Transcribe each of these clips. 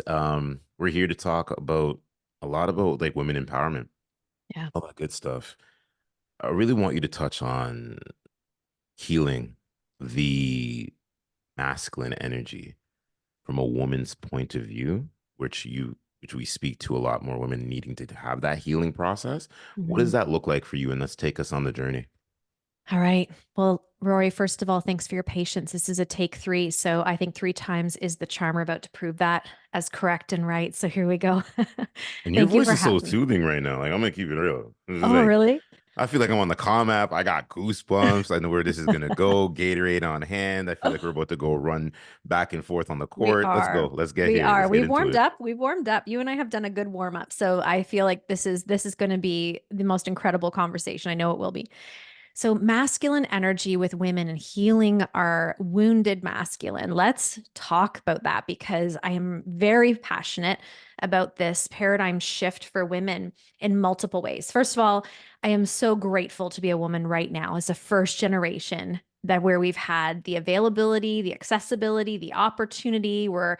We're here to talk about a lot about like women empowerment, Yeah. all that good stuff. I really want you to touch on healing the masculine energy from a woman's point of view, which we speak to a lot more women needing to have that healing process. What does Mhm. that look like for you? And let's take us on the journey. All right. Well, Rory, first of all, thanks for your patience. This is a take three. So I think three times is the charm. We're about to prove that as correct and right. So here we go. And your Thank you voice for is so having me. soothing right now. Like I'm gonna keep it real. This is Oh, like really? I feel like I'm on the Calm app. I got goosebumps. I know where this is gonna go. Gatorade on hand. I feel like we're about to go run back and forth on the We court. Let's go. are. Let's get We here. are. Let's get We've into warmed it. up. We've warmed up. You and I have done a good warm up. So I feel like this is going to be the most incredible conversation. I know it will be. So, masculine energy with women and healing our wounded masculine. Let's talk about that because I am very passionate about this paradigm shift for women in multiple ways. First of all, I am so grateful to be a woman right now as a first generation that where we've had the availability, the accessibility, the opportunity, we're,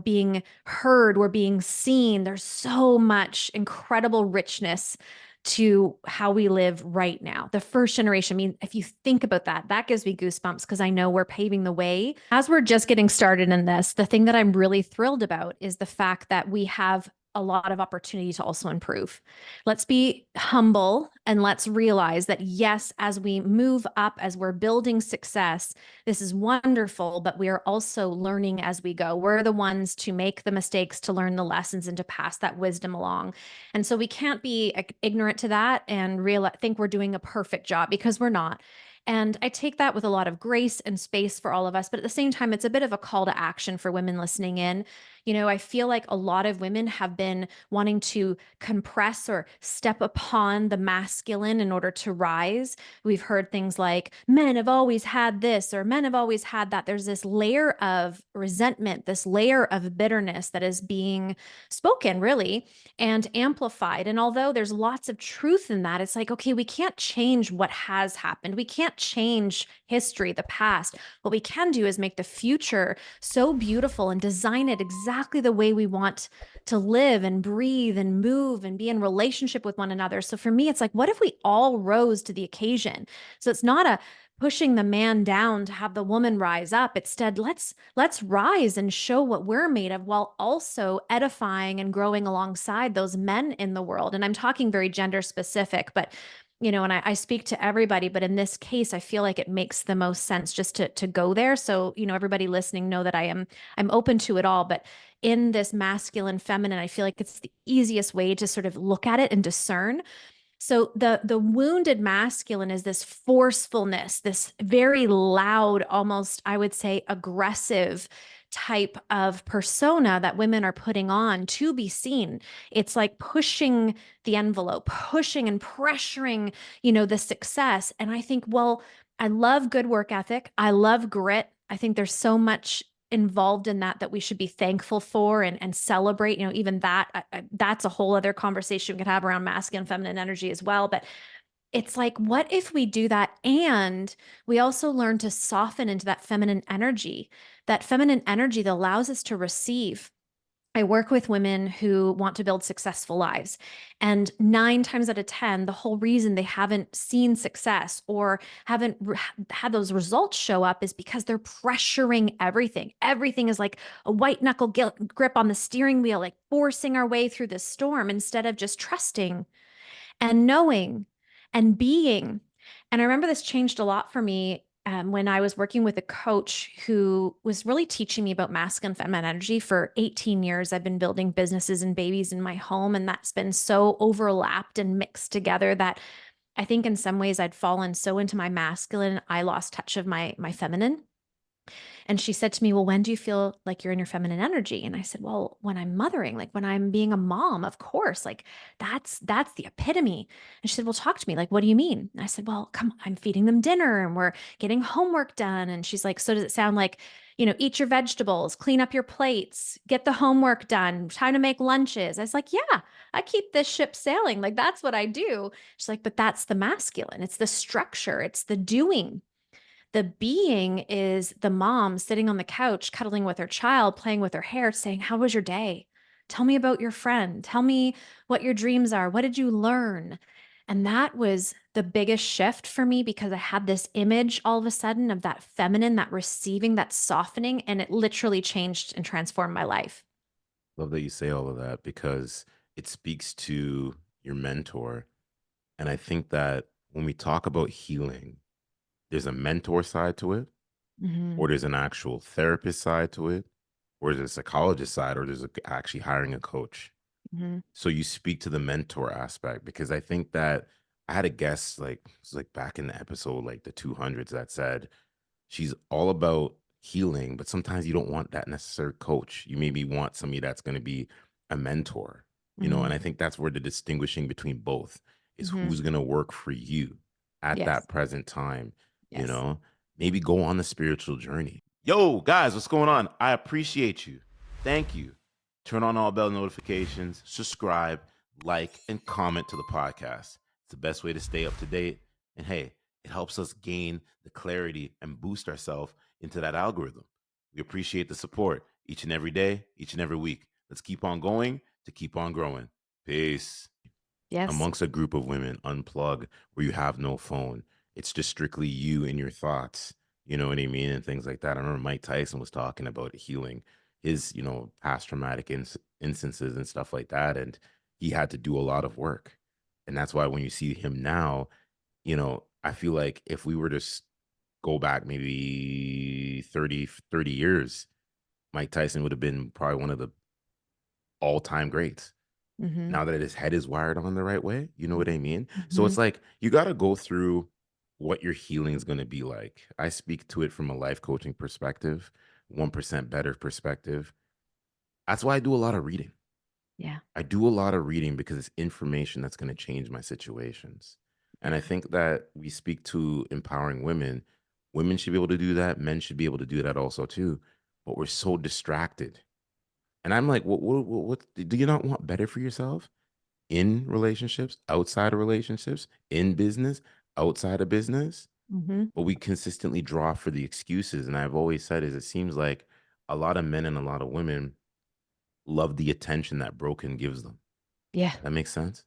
being heard, we're being seen. There's so much incredible richness to how we live right now. The first generation, I mean, if you think about that, that gives me goosebumps because I know we're paving the way. As we're just getting started in this, the thing that I'm really thrilled about is the fact that we have a lot of opportunity to also improve. Let's be humble and let's realize that, yes, as we move up, as we're building success, this is wonderful, but we are also learning as we go. We're the ones to make the mistakes, to learn the lessons, and to pass that wisdom along. And so we can't be ignorant to that and think we're doing a perfect job because we're not. And I take that with a lot of grace and space for all of us. But at the same time, it's a bit of a call to action for women listening in. I feel like a lot of women have been wanting to compress or step upon the masculine in order to rise. We've heard things like men have always had this or men have always had that. There's this layer of resentment, this layer of bitterness that is being spoken, really, and amplified. And although there's lots of truth in that, it's like, okay, we can't change what has happened. We can't change history, the past. What we can do is make the future so beautiful and design it exactly the way we want to live and breathe and move and be in relationship with one another. So for me, it's like, what if we all rose to the occasion? So it's not a pushing the man down to have the woman rise up. Instead, let's rise and show what we're made of while also edifying and growing alongside those men in the world. And I'm talking very gender specific, but and I speak to everybody, but in this case, I feel like it makes the most sense just to go there. So, everybody listening know that I'm open to it all, but in this masculine, feminine, I feel like it's the easiest way to sort of look at it and discern. So the wounded masculine is this forcefulness, this very loud, almost I would say aggressive type of persona that women are putting on to be seen. It's like pushing the envelope, pushing and pressuring, the success. And I think, well, I love good work ethic. I love grit. I think there's so much involved in that we should be thankful for and celebrate. Even that's a whole other conversation we could have around masculine and feminine energy as well. But it's like, what if we do that and we also learn to soften into that feminine energy that allows us to receive. I work with women who want to build successful lives. And 9 times out of 10, the whole reason they haven't seen success or haven't had those results show up is because they're pressuring everything. Everything is like a white knuckle grip on the steering wheel, like forcing our way through the storm instead of just trusting and knowing and being. And I remember this changed a lot for me when I was working with a coach who was really teaching me about masculine and feminine energy for 18 years. I've been building businesses and babies in my home, and that's been so overlapped and mixed together that I think in some ways I'd fallen so into my masculine, I lost touch of my feminine. And she said to me, well, when do you feel like you're in your feminine energy? And I said, well, when I'm mothering, like when I'm being a mom, of course, like that's the epitome. And she said, well, talk to me. Like, what do you mean? And I said, well, come, I'm feeding them dinner and we're getting homework done. And she's like, so does it sound like, eat your vegetables, clean up your plates, get the homework done, time to make lunches? I was like, yeah, I keep this ship sailing. Like that's what I do. She's like, but that's the masculine. It's the structure. It's the doing. The being is the mom sitting on the couch, cuddling with her child, playing with her hair, saying, "How was your day? Tell me about your friend. Tell me what your dreams are. What did you learn?" And that was the biggest shift for me because I had this image all of a sudden of that feminine, that receiving, that softening, and it literally changed and transformed my life. Love that you say all of that because it speaks to your mentor. And I think that when we talk about healing, there's a mentor side to it, Hmm. or there's an actual therapist side to it, or there's a psychologist side, or there's actually hiring a coach. Hmm. So you speak to the mentor aspect because I think that I had a guest like it was like back in the episode like the 200s that said she's all about healing, but sometimes you don't want that necessary coach. You maybe want somebody that's going to be a mentor, Hmm. and I think that's where the distinguishing between both is Hmm. who's going to work for you at Yes. that present time, you Yes. know, maybe go on the spiritual journey. Yo, guys, what's going on? I appreciate you. Thank you. Turn on all bell notifications, subscribe, like, and comment to the podcast. It's the best way to stay up to date. And hey, it helps us gain the clarity and boost ourselves into that algorithm. We appreciate the support each and every day, each and every week. Let's keep on going to keep on growing. Peace. Yes. Amongst a group of women, unplug where you have no phone. It's just strictly you and your thoughts. You know what I mean? And things like that. I remember Mike Tyson was talking about healing his, past traumatic instances and stuff like that. And he had to do a lot of work. And that's why when you see him now, I feel like if we were to go back maybe 30 years, Mike Tyson would have been probably one of the all-time greats. Hmm. Now that his head is wired on the right way, you know what I mean? So Hmm. it's like you got to go through what your healing is going to be like. I speak to it from a life coaching perspective, 1% better perspective. That's why I do a lot of reading. Yeah. I do a lot of reading because it's information that's going to change my situations. And I Yeah. think that we speak to empowering women. Women should be able to do that. Men should be able to do that also too. But we're so distracted. And I'm like, what do you not want better for yourself in relationships, outside of relationships, in business, outside of business? Hmm. But we consistently draw for the excuses. And I've always said is it seems like a lot of men and a lot of women love the attention that broken gives them. Yeah. That makes sense.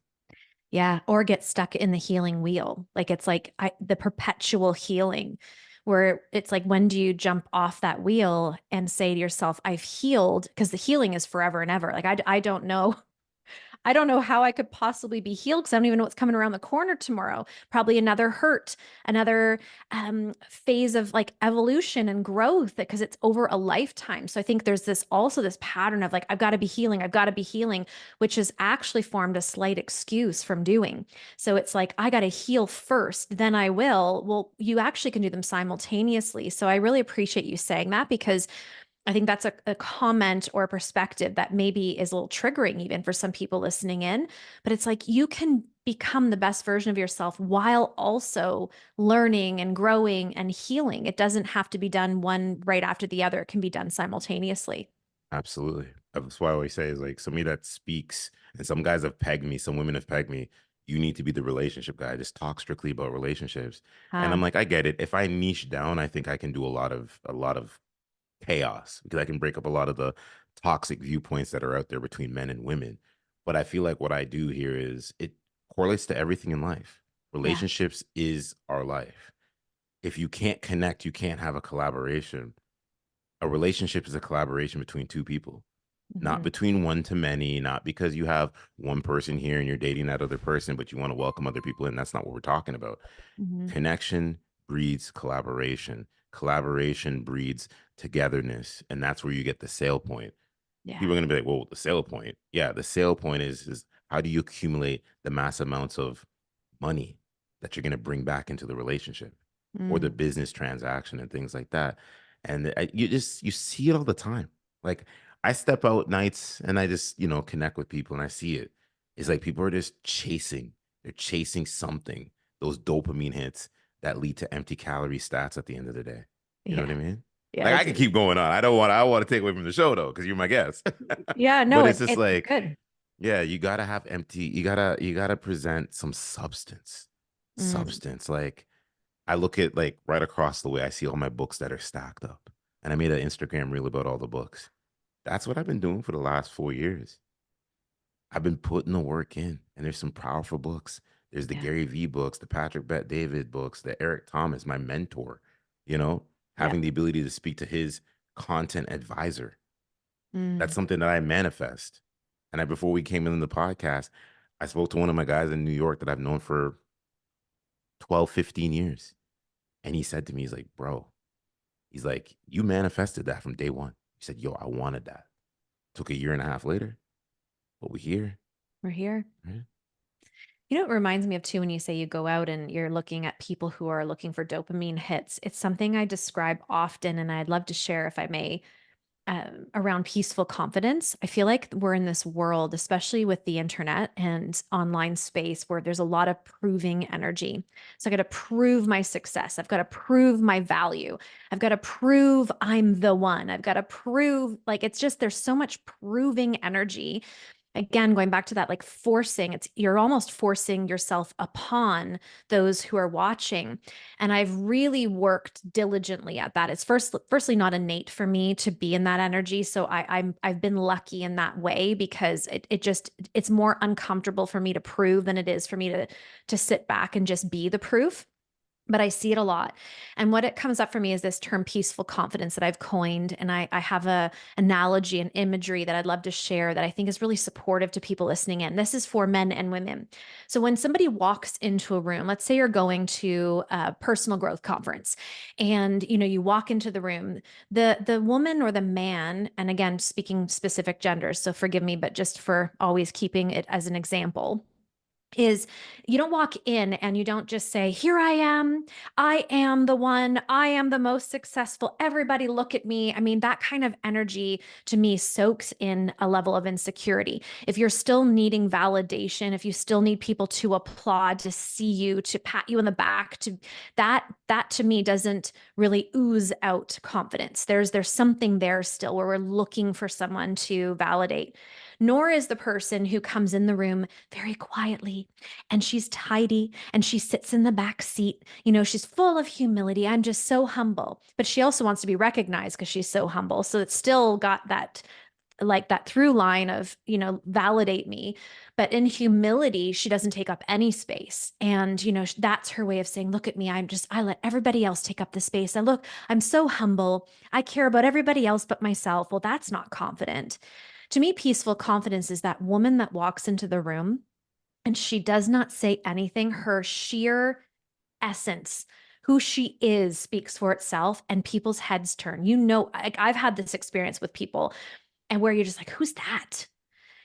Yeah. Or get stuck in the healing wheel. Like it's like the perpetual healing where it's like, when do you jump off that wheel and say to yourself, I've healed? Because the healing is forever and ever. Like I don't know. I don't know how I could possibly be healed because I don't even know what's coming around the corner tomorrow. Probably another hurt, another phase of like evolution and growth because it's over a lifetime. So I think there's this also this pattern of like, I've got to be healing, I've got to be healing, which has actually formed a slight excuse from doing. So it's like, I got to heal first, then I will. Well, you actually can do them simultaneously. So I really appreciate you saying that because I think that's a comment or a perspective that maybe is a little triggering even for some people listening in. But it's like you can become the best version of yourself while also learning and growing and healing. It doesn't have to be done one right after the other, it can be done simultaneously. Absolutely. That's why I always say is like somebody that speaks, and some guys have pegged me, some women have pegged me. You need to be the relationship guy. Just talk strictly about relationships. And Uh, I'm like, I get it. If I niche down, I think I can do a lot of chaos because I can break up a lot of the toxic viewpoints that are out there between men and women. But I feel like what I do here is it correlates to everything in life. yeah. Relationships is our life. If you can't connect, you can't have a collaboration. A relationship is a collaboration between two people, not Hmm. between one to many, not because you have one person here and you're dating that other person, but you want to welcome other people in. That's not what we're talking about. Hmm. Connection breeds collaboration. Collaboration breeds togetherness. And that's where you get the sale point. Yeah. People are going to be like, well, the sale point. Yeah, the sale point is how do you accumulate the mass amounts of money that you're going to bring back into the relationship or the Mm. business transaction and things like that. And you see it all the time. Like I step out nights and I just, connect with people and I see it. It's like people are just chasing. They're chasing something, those dopamine hits that lead to empty calorie stats at the end of the day. You know Yeah. what I mean? Yeah, Like I I could do. keep going on. I want to take away from the show though, because you're my guest. Yeah, no, But it's just it's like, good. yeah, you gotta have empty, you gotta present some substance. Mm. Substance. Like I look at like right across the way, I see all my books that are stacked up. And I made an Instagram reel about all the books. That's what I've been doing for the last 4 years. I've been putting the work in, and there's some powerful books. There's the Yeah. Gary Vee books, the Patrick Bet David books, the Eric Thomas, my mentor, you know, Yeah. having the ability to speak to his content advisor. That's Mm. something that I manifest. And before we came in the podcast, I spoke to one of my guys in New York that I've known for 12, 15 years. And he said to me, he's like, bro, he's like, you manifested that from day one. He said, yo, I wanted that. Took a year and a half later, but we're here. We're here. Right? You know, it reminds me of too when you say you go out and you're looking at people who are looking for dopamine hits. It's something I describe often, and I'd love to share if I may, around peaceful confidence. I feel like we're in this world, especially with the internet and online space, where there's a lot of proving energy. So I got to prove my success. I've got to prove my value. I've got to prove I'm the one. I've got to prove, like, it's just, there's so much proving energy. Again, going back to that, like forcing, it's, you're almost forcing yourself upon those who are watching. And I've really worked diligently at that. It's firstly not innate for me to be in that energy. So I've been lucky in that way, because it's more uncomfortable for me to prove than it is for me to sit back and just be the proof. But I see it a lot. And what it comes up for me is this term peaceful confidence that I've coined. And I have a analogy and imagery that I'd love to share that I think is really supportive to people listening in. This is for men and women. So when somebody walks into a room, let's say you're going to a personal growth conference, and you walk into the room, the woman or the man, and again, speaking specific genders, so forgive me, but just for always keeping it as an example, is you don't walk in and you don't just say, here I am the one, I am the most successful, everybody look at me. I mean, that kind of energy to me soaks in a level of insecurity. If you're still needing validation, if you still need people to applaud, to see you, to pat you in the back, to that to me doesn't really ooze out confidence. There's something there still where we're looking for someone to validate. Nor is the person who comes in the room very quietly, and she's tidy, and she sits in the back seat. She's full of humility. I'm just so humble. But she also wants to be recognized because she's so humble. So it's still got that, like, that through line of, validate me. But in humility, she doesn't take up any space. And, that's her way of saying, look at me. I let everybody else take up the space. I'm so humble. I care about everybody else but myself. Well, that's not confident. To me, peaceful confidence is that woman that walks into the room and she does not say anything. Her sheer essence, who she is, speaks for itself, and people's heads turn. I've had this experience with people, and where you're just like, who's that?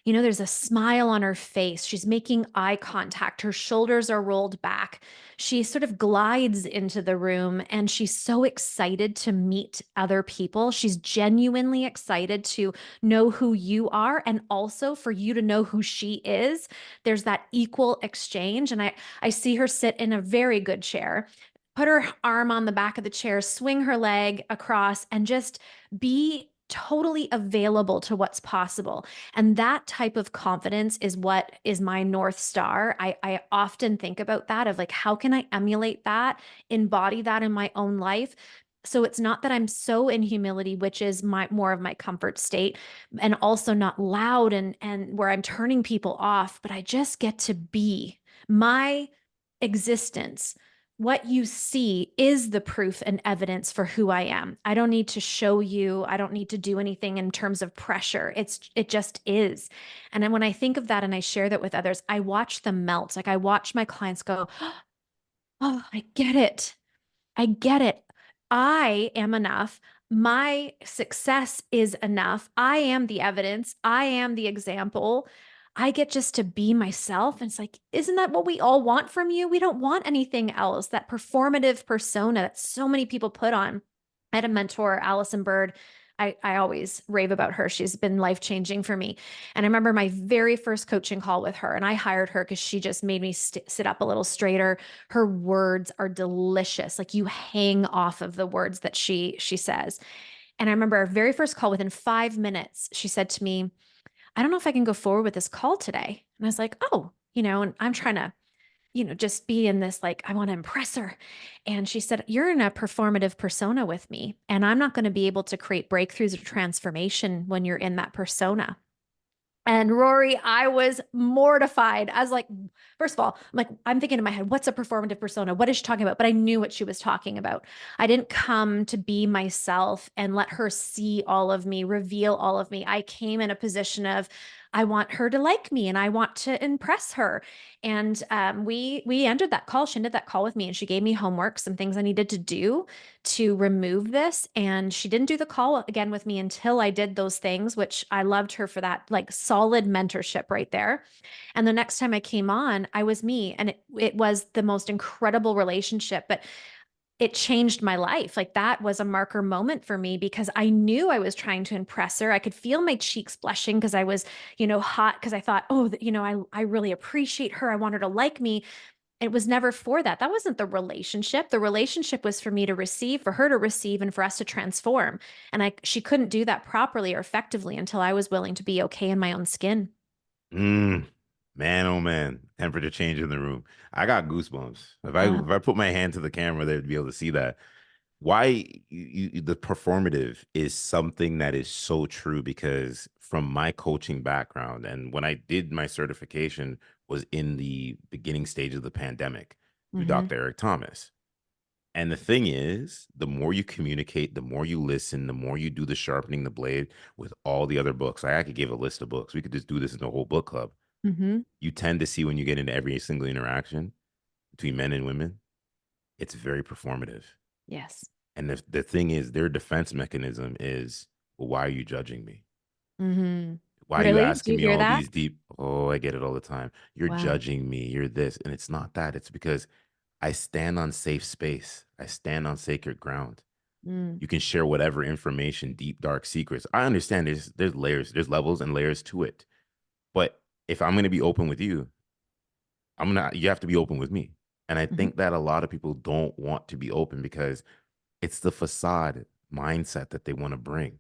There's a smile on her face. She's making eye contact. Her shoulders are rolled back. She sort of glides into the room, and she's so excited to meet other people. She's genuinely excited to know who you are and also for you to know who she is. There's that equal exchange. And I see her sit in a very good chair, put her arm on the back of the chair, swing her leg across, and just be totally available to what's possible. And that type of confidence is what is my North Star. I often think about that, of like, how can I emulate that, embody that in my own life? So it's not that I'm so in humility, which is my more of my comfort state, and also not loud and where I'm turning people off, but I just get to be my existence. What you see is the proof and evidence for who I am. I don't need to show you. I don't need to do anything in terms of pressure. It just is. And then when I think of that and I share that with others, I watch them melt. Like, I watch my clients go, "Oh, I get it. I get it. I am enough. My success is enough. I am the evidence. I am the example. I get just to be myself." And it's like, isn't that what we all want from you? We don't want anything else. That performative persona that so many people put on. I had a mentor, Allison Bird. I always rave about her. She's been life changing for me. And I remember my very first coaching call with her, and I hired her because she just made me sit up a little straighter. Her words are delicious. Like, you hang off of the words that she says. And I remember our very first call, within 5 minutes, she said to me, I don't know if I can go forward with this call today. And I was like, oh, and I'm trying to just be in this, like, I want to impress her. And she said, you're in a performative persona with me, and I'm not going to be able to create breakthroughs or transformation when you're in that persona. And Rory, I was mortified. I was like, first of all, I'm thinking in my head, what's a performative persona? What is she talking about? But I knew what she was talking about. I didn't come to be myself and let her see all of me, reveal all of me. I came in a position of, I want her to like me and I want to impress her. And we ended that call. She ended that call with me and she gave me homework, some things I needed to do to remove this. And she didn't do the call again with me until I did those things, which I loved her for that, like solid mentorship right there. And the next time I came on, I was me. And it was the most incredible relationship. But it changed my life. Like that was a marker moment for me because I knew I was trying to impress her. I could feel my cheeks blushing because I was, hot because I thought, oh, I really appreciate her. I want her to like me. It was never for that. That wasn't the relationship. The relationship was for me to receive, for her to receive, and for us to transform. And she couldn't do that properly or effectively until I was willing to be okay in my own skin. Mm, man, oh man, temperature change in the room. I got goosebumps. If I Uh, if I put my hand to the camera, they'd be able to see that. Why the performative is something that is so true because from my coaching background and when I did my certification was in the beginning stage of the pandemic through mhm, Dr. Eric Thomas. And the thing is, the more you communicate, the more you listen, the more you do the sharpening the blade with all the other books. I could give a list of books. We could just do this in the whole book club. mhm. You tend to see when you get into every single interaction between men and women, it's very performative. Yes. And the thing is, their defense mechanism is, well, why are you judging me? Mhm. Why are you Really? Do asking you me hear all that? these deep? Oh, I get it all the time. You're Wow. judging me. You're this. And it's not that. It's because I stand on safe space. I stand on sacred ground. Mm, You can share whatever information, deep, dark secrets. I understand there's layers, there's levels and layers to it. But if I'm gonna be open with you, you have to be open with me. And I mhm. think that a lot of people don't want to be open because it's the facade mindset that they want to bring.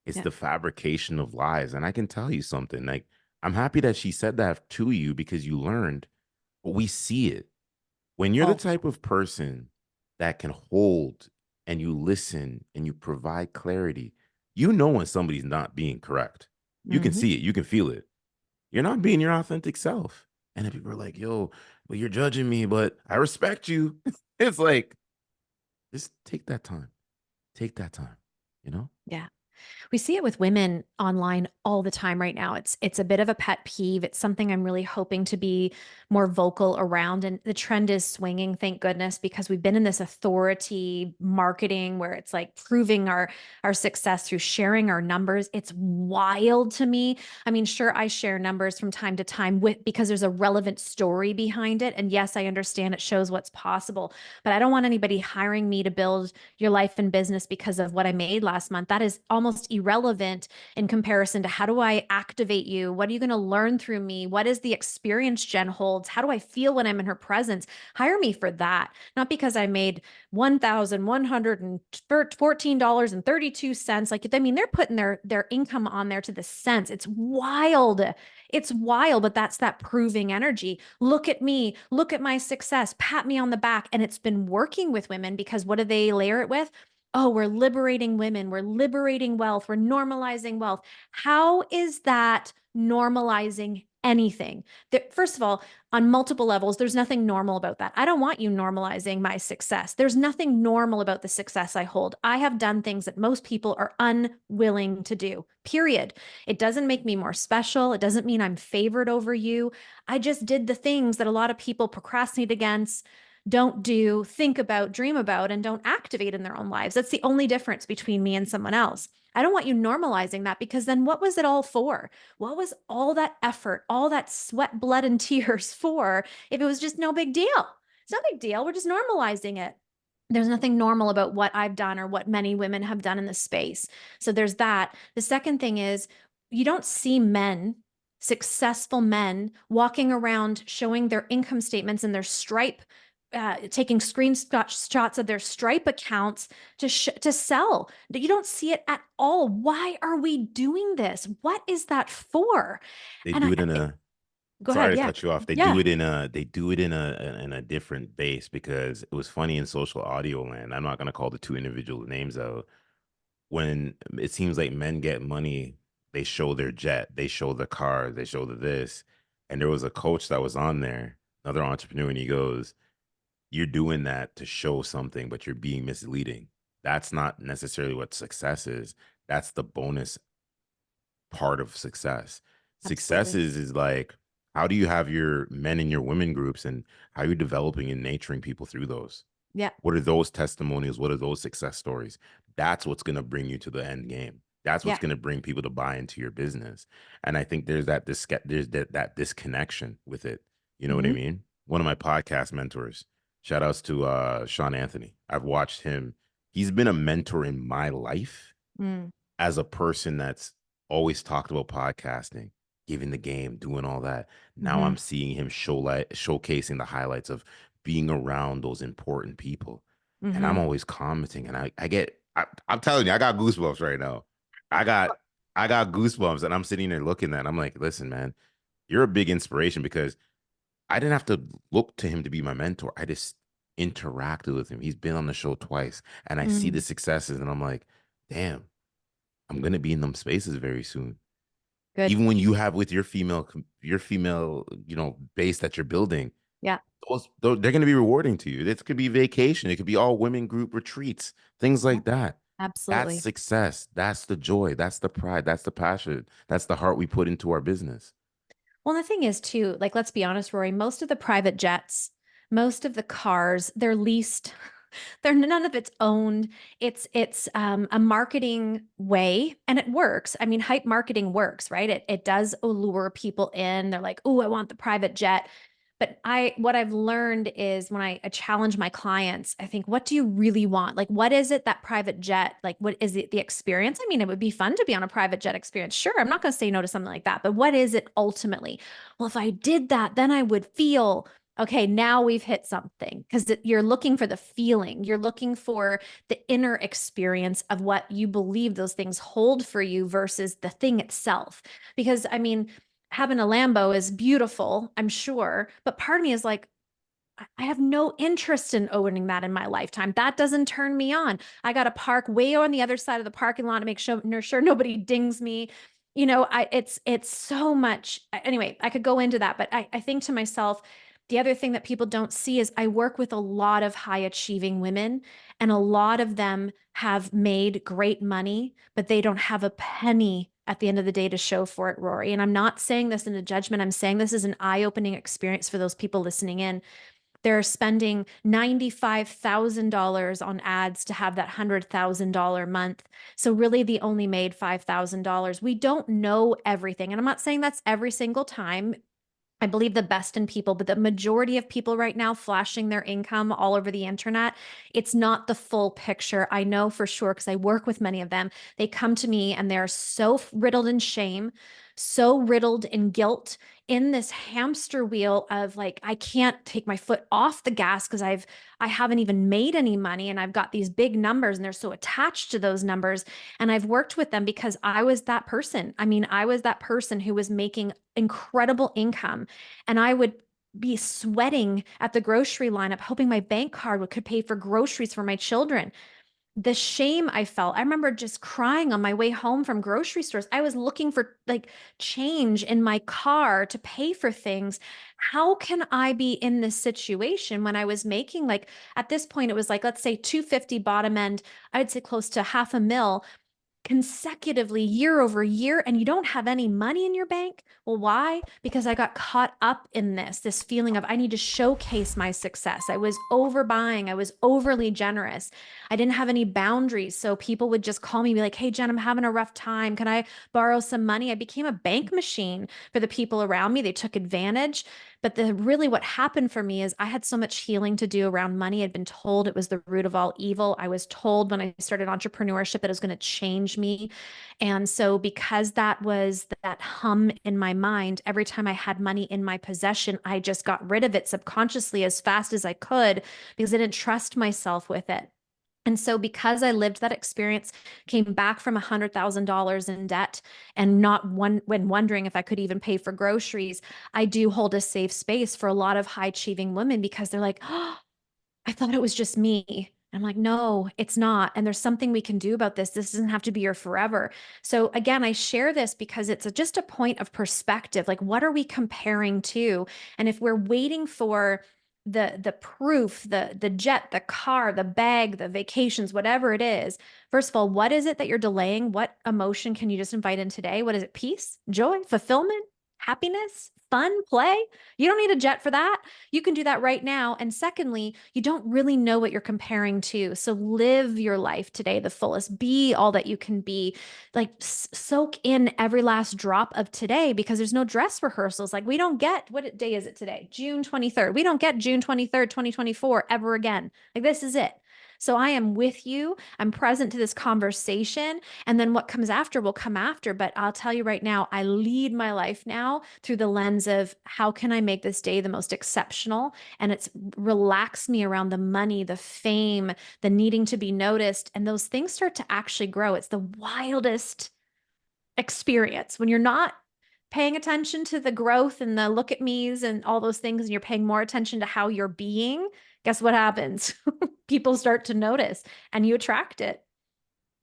It's Yeah. the fabrication of lies. And I can tell you something, like I'm happy that she said that to you because you learned, but we see it. When you're the Oh. type of person that can hold and you listen and you provide clarity, you know when somebody's not being correct. You can Mhm. see it, you can feel it. You're not being your authentic self. And then people are like, yo, well, you're judging me, but I respect you. It's like, just take that time. Take that time, you know? Yeah. We see it with women online all the time right now. It's a bit of a pet peeve. It's something I'm really hoping to be more vocal around. And the trend is swinging, thank goodness, because we've been in this authority marketing where it's like proving our success through sharing our numbers. It's wild to me. I mean, sure, I share numbers from time to time with because there's a relevant story behind it. And yes, I understand it shows what's possible, but I don't want anybody hiring me to build your life and business because of what I made last month. That is almost irrelevant in comparison to how do I activate you? What are you going to learn through me? What is the experience Jen holds? How do I feel when I'm in her presence? Hire me for that, not because I made $1,114.32. Like, I mean, they're putting their income on there to the cents. It's wild. It's wild, but that's that proving energy. Look at me. Look at my success. Pat me on the back. And it's been working with women because what do they layer it with? Oh, we're liberating women. We're liberating wealth. We're normalizing wealth. How is that normalizing anything? First of all, on multiple levels, there's nothing normal about that. I don't want you normalizing my success. There's nothing normal about the success I hold. I have done things that most people are unwilling to do, period. It doesn't make me more special. It doesn't mean I'm favored over you. I just did the things that a lot of people procrastinate against, don't do, think about, dream about, and don't activate in their own lives. That's the only difference between me and someone else. I don't want you normalizing that because then what was it all for? What was all that effort, all that sweat, blood, and tears for if it was just no big deal? It's no big deal. We're just normalizing it. There's nothing normal about what I've done or what many women have done in this space. So there's that. The second thing is you don't see men, successful men, walking around showing their income statements and their Stripe, taking screenshots of their Stripe accounts to sell. You don't see it at all. Why are we doing this? What is that for? They And do it in a Go Sorry ahead. to Yeah. cut you off. Yeah. They do it in a different base because it was funny in social audio land. I'm not gonna call the two individual names out. When it seems like men get money, they show their jet, they show the car, they show the this. And there was a coach that was on there, another entrepreneur, and he goes, "You're doing that to show something, but you're being misleading. That's not necessarily what success is. That's the bonus part of success. Success Absolutely. is like how do you have your men and your women groups and how you're developing and nurturing people through those? Yeah. What are those testimonials? What are those success stories? That's what's going to bring you to the end game. That's what's Yeah. going to bring people to buy into your business. And I think there's that disconnection with it. You know what I Hmm. mean? One of my podcast mentors, shout outs to Sean Anthony. I've watched him. He's been a mentor in my life Mm. as a person that's always talked about podcasting, giving the game, doing all that. Now Hmm. I'm seeing him showcasing the highlights of being around those important people. And I'm Hmm. always commenting and I'm telling you, I got goosebumps right now. I got I got goosebumps and I'm sitting there looking at it. I'm like, listen, man, you're a big inspiration because I didn't have to look to him to be my mentor. I just interacted with him. He's been on the show twice and I see the Mm. successes and I'm like, damn, I'm gonna be in them spaces very soon. Good. Even when you have with your female, base that you're building, Yeah. they're gonna be rewarding to you. This could be vacation, it could be all women group retreats, things Yeah. like that. That's Absolutely. success. That's the joy. That's the pride. That's the passion. That's the heart we put into our business. Well, the thing is, too, like, let's be honest, Rory, most of the private jets, most of the cars, they're leased. They're none of it's owned. It's a marketing way, and it works. I mean, hype marketing works, right? It does allure people in. They're like, "Oh, I want the private jet." But what I've learned is when I challenge my clients, I think, what do you really want? Like, what is it that private jet, like, what is it, the experience? I mean, it would be fun to be on a private jet experience. Sure, I'm not going to say no to something like that. But what is it ultimately? Well, if I did that, then I would feel okay, now we've hit something because you're looking for the feeling. You're looking for the inner experience of what you believe those things hold for you versus the thing itself. Because, I mean, having a Lambo is beautiful, I'm sure, but part of me is like, I have no interest in owning that in my lifetime. That doesn't turn me on. I got to park way on the other side of the parking lot to make sure nobody dings me. It's so much. Anyway, I could go into that, but I think to myself, the other thing that people don't see is I work with a lot of high achieving women, and a lot of them have made great money, but they don't have a penny at the end of the day to show for it, Rory. And I'm not saying this in a judgment. I'm saying this is an eye opening experience for those people listening in. They're spending $95,000 on ads to have that $100,000 month. So really they only made $5,000. We don't know everything. And I'm not saying that's every single time. I believe the best in people, but the majority of people right now flashing their income all over the internet, it's not the full picture. I know for sure because I work with many of them. They come to me and they're so riddled in shame, so riddled in guilt, in this hamster wheel of like, I can't take my foot off the gas because I haven't even made any money and I've got these big numbers and they're so attached to those numbers. And I've worked with them because I was that person. I mean, I was that person who was making incredible income, and I would be sweating at the grocery lineup, hoping my bank card could pay for groceries for my children. The shame I felt, I remember just crying on my way home from grocery stores. I was looking for like change in my car to pay for things. How can I be in this situation when I was making, like, at this point it was like, let's say 250 bottom end, I'd say close to half a mil consecutively year over year, and you don't have any money in your bank? Well, why? Because I got caught up in this feeling of I need to showcase my success. I was overbuying, I was overly generous. I didn't have any boundaries. So people would just call me and be like, "Hey, Jen, I'm having a rough time. Can I borrow some money?" I became a bank machine for the people around me. They took advantage. But really what happened for me is I had so much healing to do around money. I'd been told it was the root of all evil. I was told when I started entrepreneurship that it was going to change me. And so because that was that hum in my mind, every time I had money in my possession, I just got rid of it subconsciously as fast as I could because I didn't trust myself with it. And so, because I lived that experience, came back from $100,000 in debt, and not one when wondering if I could even pay for groceries, I do hold a safe space for a lot of high achieving women because they're like, oh, I thought it was just me. I'm like, no, it's not. And there's something we can do about this. This doesn't have to be your forever. So again, I share this because it's just a point of perspective. Like, what are we comparing to? And if we're waiting for the proof, the jet, the car, the bag, the vacations, whatever it is, first of all, what is it that you're delaying? What emotion can you just invite in today? What is it? Peace, joy, fulfillment, happiness, fun, play? You don't need a jet for that. You can do that right now. And secondly, you don't really know what you're comparing to. So live your life today the fullest. Be all that you can be. Like soak in every last drop of today, because there's no dress rehearsals. Like, we don't get, what day is it today? June 23rd. We don't get June 23rd, 2024 ever again. Like, this is it. So I am with you. I'm present to this conversation. And then what comes after will come after. But I'll tell you right now, I lead my life now through the lens of how can I make this day the most exceptional? And it's relaxed me around the money, the fame, the needing to be noticed. And those things start to actually grow. It's the wildest experience when you're not paying attention to the growth and the look at me's and all those things, and you're paying more attention to how you're being. Guess what happens? People start to notice and you attract it.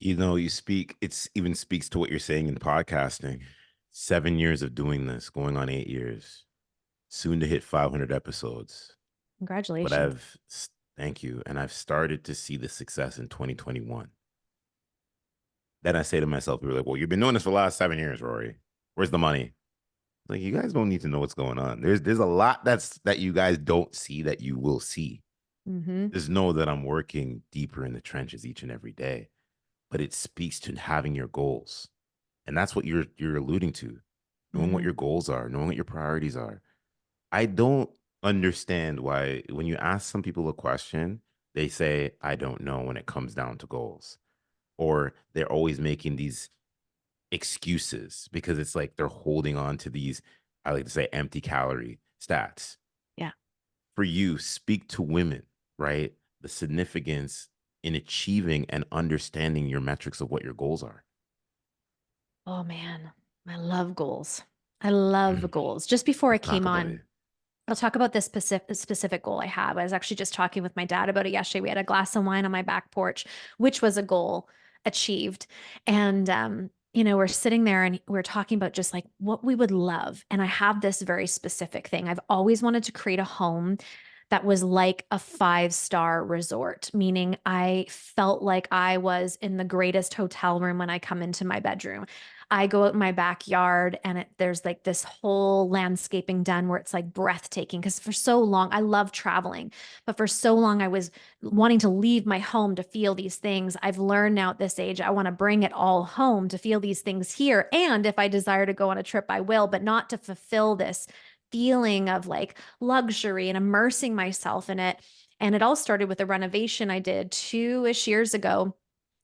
You speak, it's even speaks to what you're saying in podcasting. 7 years of doing this, going on 8 years, soon to hit 500 episodes. But Congratulations. thank you. And I've started to see the success in 2021. Then I say to myself, people are like, well, you've been doing this for the last 7 years, Rory. Where's the money? Like, you guys don't need to know what's going on. There's a lot that you guys don't see that you will see. Mm-hmm. Just know that I'm working deeper in the trenches each and every day. But it speaks to having your goals. And that's what you're alluding to. Knowing what Mm-hmm. your goals are, knowing what your priorities are. I don't understand why when you ask some people a question, they say, I don't know when it comes down to goals. Or they're always making these excuses because it's like they're holding on to these, I like to say, empty calorie stats. Yeah. For you, speak to women, right? The significance in achieving and understanding your metrics of what your goals are. Oh man, I love goals. I love goals. Just before I Let's talk came about on, it. I'll talk about this specific goal I have. I was actually just talking with my dad about it yesterday. We had a glass of wine on my back porch, which was a goal achieved. And we're sitting there and we're talking about just like what we would love. And I have this very specific thing. I've always wanted to create a home that was like a 5-star resort, meaning I felt like I was in the greatest hotel room when I come into my bedroom. I go out in my backyard and there's like this whole landscaping done where it's like breathtaking. Because for so long, I love traveling, but for so long, I was wanting to leave my home to feel these things. I've learned now at this age, I want to bring it all home to feel these things here. And if I desire to go on a trip, I will, but not to fulfill this feeling of like luxury and immersing myself in it. And it all started with a renovation I did 2-ish years ago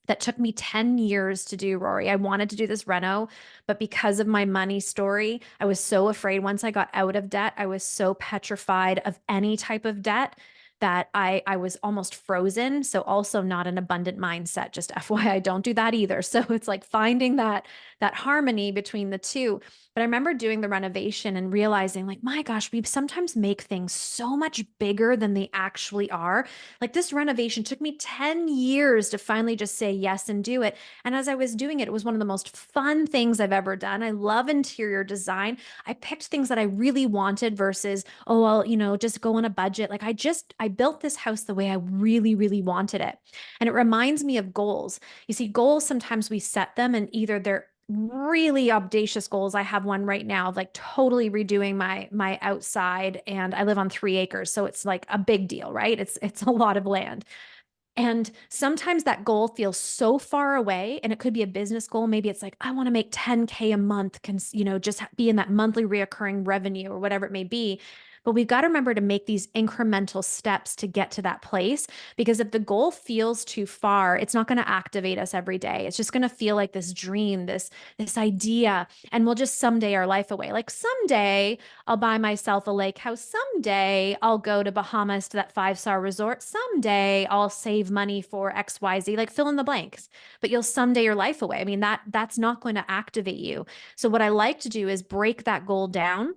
that took me 10 years to do, Rory. I wanted to do this reno, but because of my money story, I was so afraid once I got out of debt, I was so petrified of any type of debt that I was almost frozen. So also not an abundant mindset, just FYI, don't do that either. So it's like finding that harmony between the two. But I remember doing the renovation and realizing like, my gosh, we sometimes make things so much bigger than they actually are. Like this renovation took me 10 years to finally just say yes and do it. And as I was doing it, it was one of the most fun things I've ever done. I love interior design. I picked things that I really wanted versus, oh, well, just go on a budget. Like I built this house the way I really, really wanted it. And it reminds me of goals. You see, goals, sometimes we set them and either they're really audacious goals. I have one right now of like totally redoing my outside, and I live on 3 acres, so it's like a big deal, right? It's a lot of land. And sometimes that goal feels so far away, and it could be a business goal. Maybe it's like, I want to make 10K a month, just be in that monthly reoccurring revenue or whatever it may be. But we've got to remember to make these incremental steps to get to that place. Because if the goal feels too far, it's not going to activate us every day. It's just going to feel like this dream, this idea, and we'll just someday our life away. Like someday I'll buy myself a lake house. Someday I'll go to Bahamas to that 5-star resort. Someday I'll save money for XYZ, like fill in the blanks. But you'll someday your life away. I mean, that's not going to activate you. So what I like to do is break that goal down.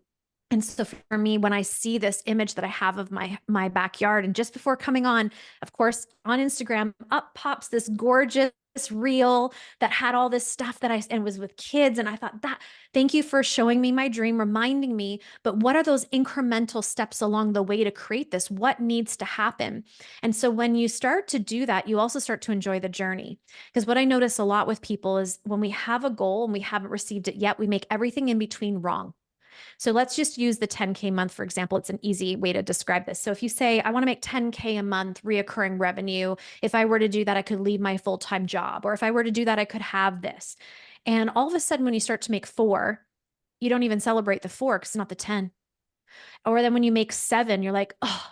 And so for me, when I see this image that I have of my backyard, and just before coming on, of course, on Instagram, up pops this gorgeous reel that had all this stuff that I and was with kids. And I thought that thank you for showing me my dream, reminding me, but what are those incremental steps along the way to create this? What needs to happen? And so when you start to do that, you also start to enjoy the journey. Because what I notice a lot with people is when we have a goal and we haven't received it yet, we make everything in between wrong. So let's just use the 10K month, for example. It's an easy way to describe this. So if you say, I want to make 10K a month reoccurring revenue, if I were to do that, I could leave my full time job. Or if I were to do that, I could have this. And all of a sudden, when you start to make four, you don't even celebrate the four because it's not the 10. Or then when you make seven, you're like, oh,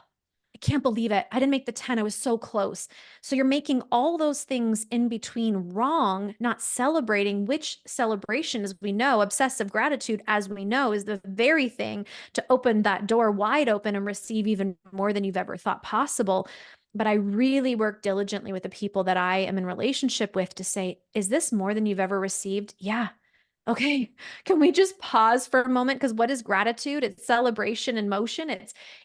I can't believe it. I didn't make the 10. I was so close. So you're making all those things in between wrong, not celebrating, which celebration, as we know, obsessive gratitude, as we know, is the very thing to open that door wide open and receive even more than you've ever thought possible. But I really work diligently with the people that I am in relationship with to say, is this more than you've ever received? Yeah. Okay, can we just pause for a moment? Because what is gratitude? It's celebration in motion.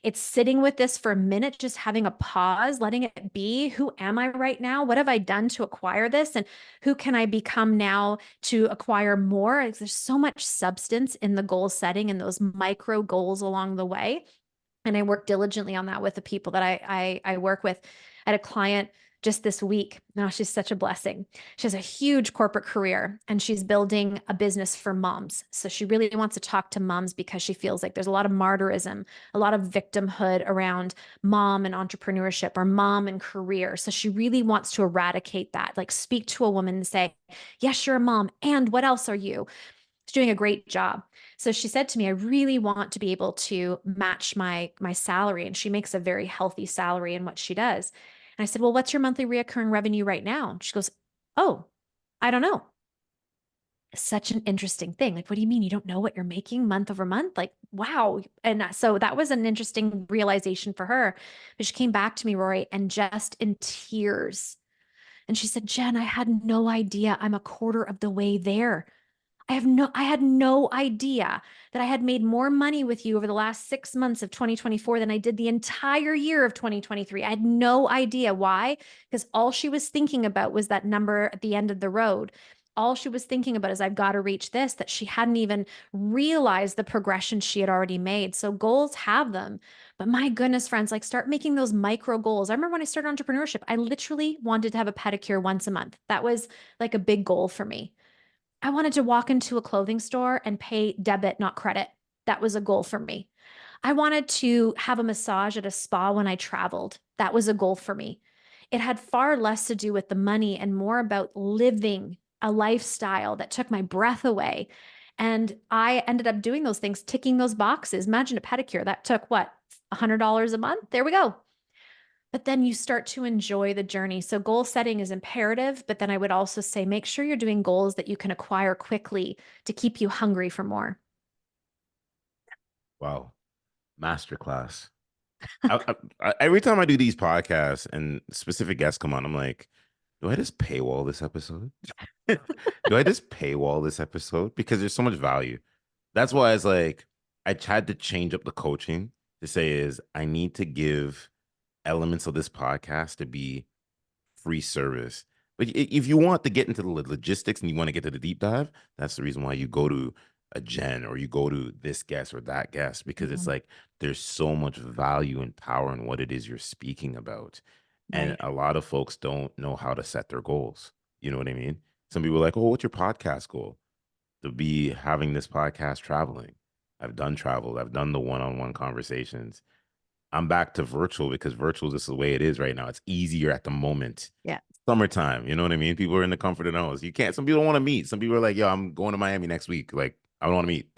It's sitting with this for a minute, just having a pause, letting it be. Who am I right now? What have I done to acquire this? And who can I become now to acquire more? There's so much substance in the goal setting and those micro goals along the way. And I work diligently on that with the people that I work with. I had a client just this week. Now she's such a blessing. She has a huge corporate career and she's building a business for moms. So she really wants to talk to moms because she feels like there's a lot of martyrism, a lot of victimhood around mom and entrepreneurship or mom and career. So she really wants to eradicate that, like speak to a woman and say, yes, you're a mom. And what else are you? She's doing a great job. So she said to me, I really want to be able to match my salary. And she makes a very healthy salary in what she does. And I said, well, what's your monthly reoccurring revenue right now? And she goes, oh, I don't know. Such an interesting thing. Like, what do you mean you don't know what you're making month over month? Like, wow. And so that was an interesting realization for her. But she came back to me, Rory, and just in tears. And she said, Jen, I had no idea I'm a quarter of the way there. I had no idea that I had made more money with you over the last 6 months of 2024 than I did the entire year of 2023. I had no idea why, because all she was thinking about was that number at the end of the road. All she was thinking about is I've got to reach this, that she hadn't even realized the progression she had already made. So goals have them. But my goodness, friends, like start making those micro goals. I remember when I started entrepreneurship, I literally wanted to have a pedicure once a month. That was like a big goal for me. I wanted to walk into a clothing store and pay debit, not credit. That was a goal for me. I wanted to have a massage at a spa when I traveled. That was a goal for me. It had far less to do with the money and more about living a lifestyle that took my breath away. And I ended up doing those things, ticking those boxes. Imagine a pedicure that took what, $100 a month? There we go. But then you start to enjoy the journey. So goal setting is imperative, but then I would also say make sure you're doing goals that you can acquire quickly to keep you hungry for more. Wow. Masterclass. Every time I do these podcasts and specific guests come on, I'm like, do I just paywall this episode? Do I just paywall this episode? Because there's so much value. That's why it's like I tried to change up the coaching to say is I need to give elements of this podcast to be free service. But if you want to get into the logistics and you want to get to the deep dive, that's the reason why you go to a Jen or you go to this guest or that guest, because it's Mhm. like there's so much value and power in what it is you're speaking about. And Right. a lot of folks don't know how to set their goals. You know what I mean? Some people are like, oh, what's your podcast goal? To be having this podcast traveling. I've done travel, I've done the one on one conversations. I'm back to virtual because virtual is just the way it is right now. It's easier at the moment. Yeah. Summertime, you know what I mean? People are in the comfort of their house. You can't, some people don't want to meet. Some people are like, yo, I'm going to Miami next week. Like, I don't want to meet.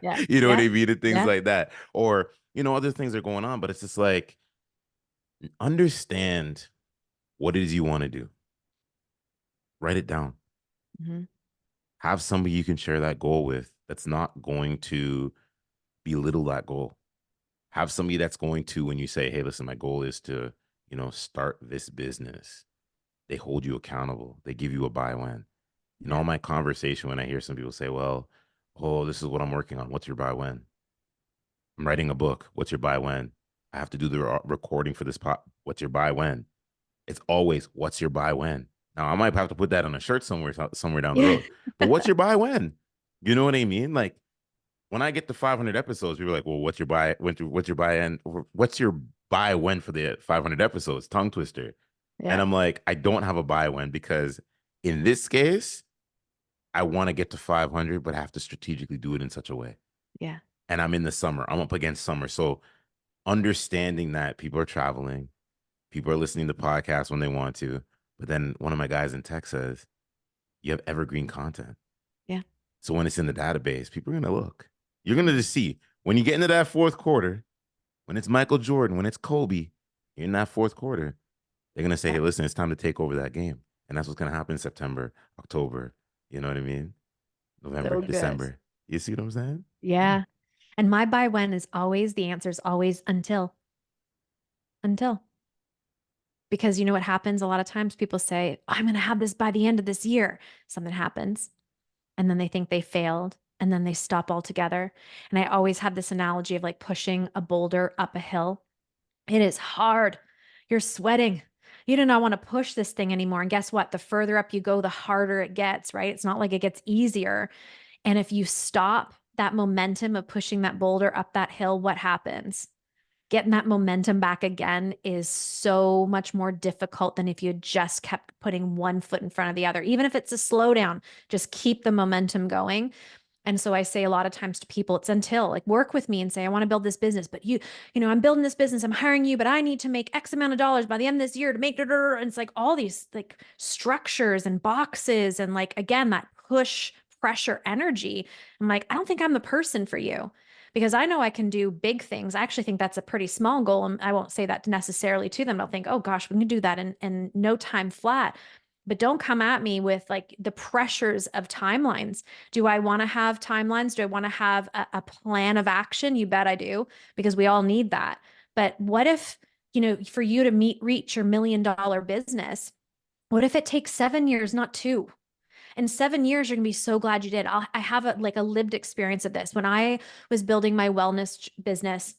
Yeah. You know what Yeah. I mean? And things Yeah. like that. Or other things are going on, but it's just like, understand what it is you want to do. Write it down. Mm-hmm. Have somebody you can share that goal with that's not going to belittle that goal. Have somebody that's going to, when you say, hey, listen, my goal is to, start this business, they hold you accountable. They give you a buy when. In Yeah. all my conversation, when I hear some people say, well, oh, this is what I'm working on. What's your buy when? I'm writing a book. What's your buy when? I have to do the recording for this pot. What's your buy when? It's always, what's your buy when? Now, I might have to put that on a shirt somewhere down the Yeah. road. But what's your buy when? You know what I mean? Like, when I get to 500 episodes, people are like, well, what's your buy when for the 500 episodes? Tongue twister. And Yeah. I'm like, I don't have a buy when, because in this case, I want to get to 500, but I have to strategically do it in such a way. Yeah. And I'm in the summer. I'm up against summer. So understanding that people are traveling, people are listening to podcasts when they want to. But then one of my guys in tech says, you have evergreen content. Yeah. So when it's in the database, people are going to look. You're going to just see when you get into that fourth quarter, when it's Michael Jordan, when it's Kobe, in that fourth quarter, they're going to say, Yeah. hey, listen, it's time to take over that game. And that's what's going to happen in September, October. You know what I mean? November, So good. December. You see what I'm saying? Yeah. And my by when is always the answer is always until. Because you know what happens? A lot of times people say, I'm going to have this by the end of this year. Something happens and then they think they failed and then they stop altogether. And I always have this analogy of like pushing a boulder up a hill. It is hard. You're sweating. You do not want to push this thing anymore. And guess what? The further up you go, the harder it gets, right? It's not like it gets easier. And if you stop that momentum of pushing that boulder up that hill, what happens? Getting that momentum back again is so much more difficult than if you just kept putting one foot in front of the other. Even if it's a slowdown, just keep the momentum going. And so I say a lot of times to people, it's until like work with me and say, I want to build this business, but I'm building this business, I'm hiring you, but I need to make X amount of dollars by the end of this year to make it. And it's like all these like structures and boxes and like, again, that push pressure energy. I'm like, I don't think I'm the person for you because I know I can do big things. I actually think that's a pretty small goal. And I won't say that necessarily to them. I'll think, oh gosh, we can do that in no time flat. But don't come at me with like the pressures of timelines. Do I want to have timelines? Do I want to have a plan of action? You bet I do, because we all need that. But what if, for you to reach your $1 million business, what if it takes 7 years, not two? In 7 years, you're gonna be so glad you did. I have a lived experience of this. When I was building my wellness business,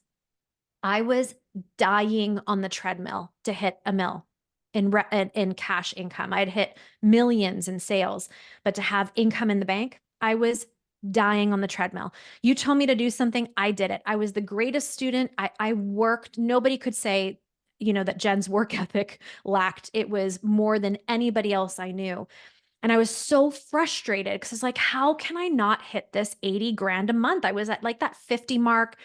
I was dying on the treadmill to hit a mill in cash income. I'd hit millions in sales, but to have income in the bank, I was dying on the treadmill. You told me to do something, I did it. I was the greatest student. I worked. Nobody could say, that Jen's work ethic lacked. It was more than anybody else I knew. And I was so frustrated because it's like, how can I not hit this 80 grand a month? I was at like that 50 mark.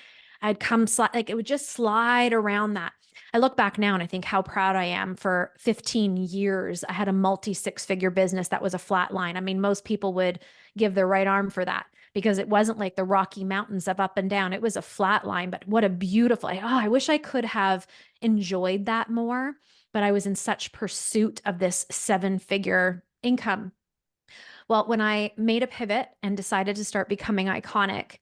I'd come like it would just slide around that. I look back now and I think how proud I am. For 15 years. I had a multi six-figure business that was a flat line. I mean, most people would give their right arm for that because it wasn't like the Rocky Mountains of up and down. It was a flat line, but what a beautiful, I wish I could have enjoyed that more, but I was in such pursuit of this 7-figure income. Well, when I made a pivot and decided to start becoming iconic,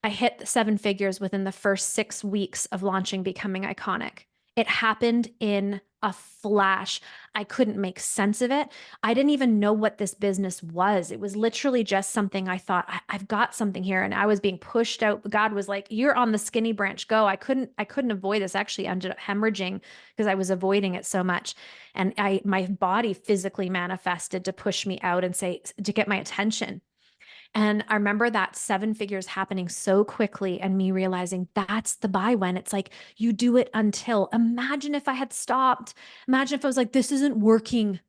I hit the 7 figures within the first 6 weeks of launching Becoming Iconic. It happened in a flash. I couldn't make sense of it. I didn't even know what this business was. It was literally just something I thought, I've got something here. And I was being pushed out. God was like, you're on the skinny branch, go. I couldn't avoid this. Actually ended up hemorrhaging because I was avoiding it so much. And my body physically manifested to push me out and say, to get my attention. And I remember that 7 figures happening so quickly and me realizing that's the buy when. It's like you do it until. Imagine if I had stopped. Imagine if I was like, this isn't working.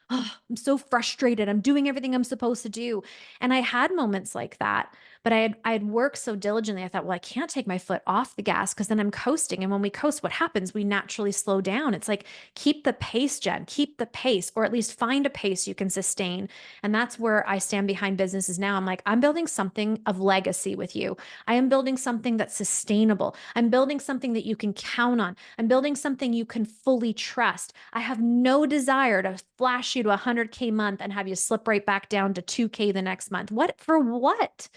Oh, I'm so frustrated. I'm doing everything I'm supposed to do. And I had moments like that. But I had worked so diligently. I thought, well, I can't take my foot off the gas because then I'm coasting. And when we coast, what happens? We naturally slow down. It's like, keep the pace, Jen, keep the pace, or at least find a pace you can sustain. And that's where I stand behind businesses now. I'm like, I'm building something of legacy with you. I am building something that's sustainable. I'm building something that you can count on. I'm building something you can fully trust. I have no desire to flash you to 100K month and have you slip right back down to 2K the next month. What for what?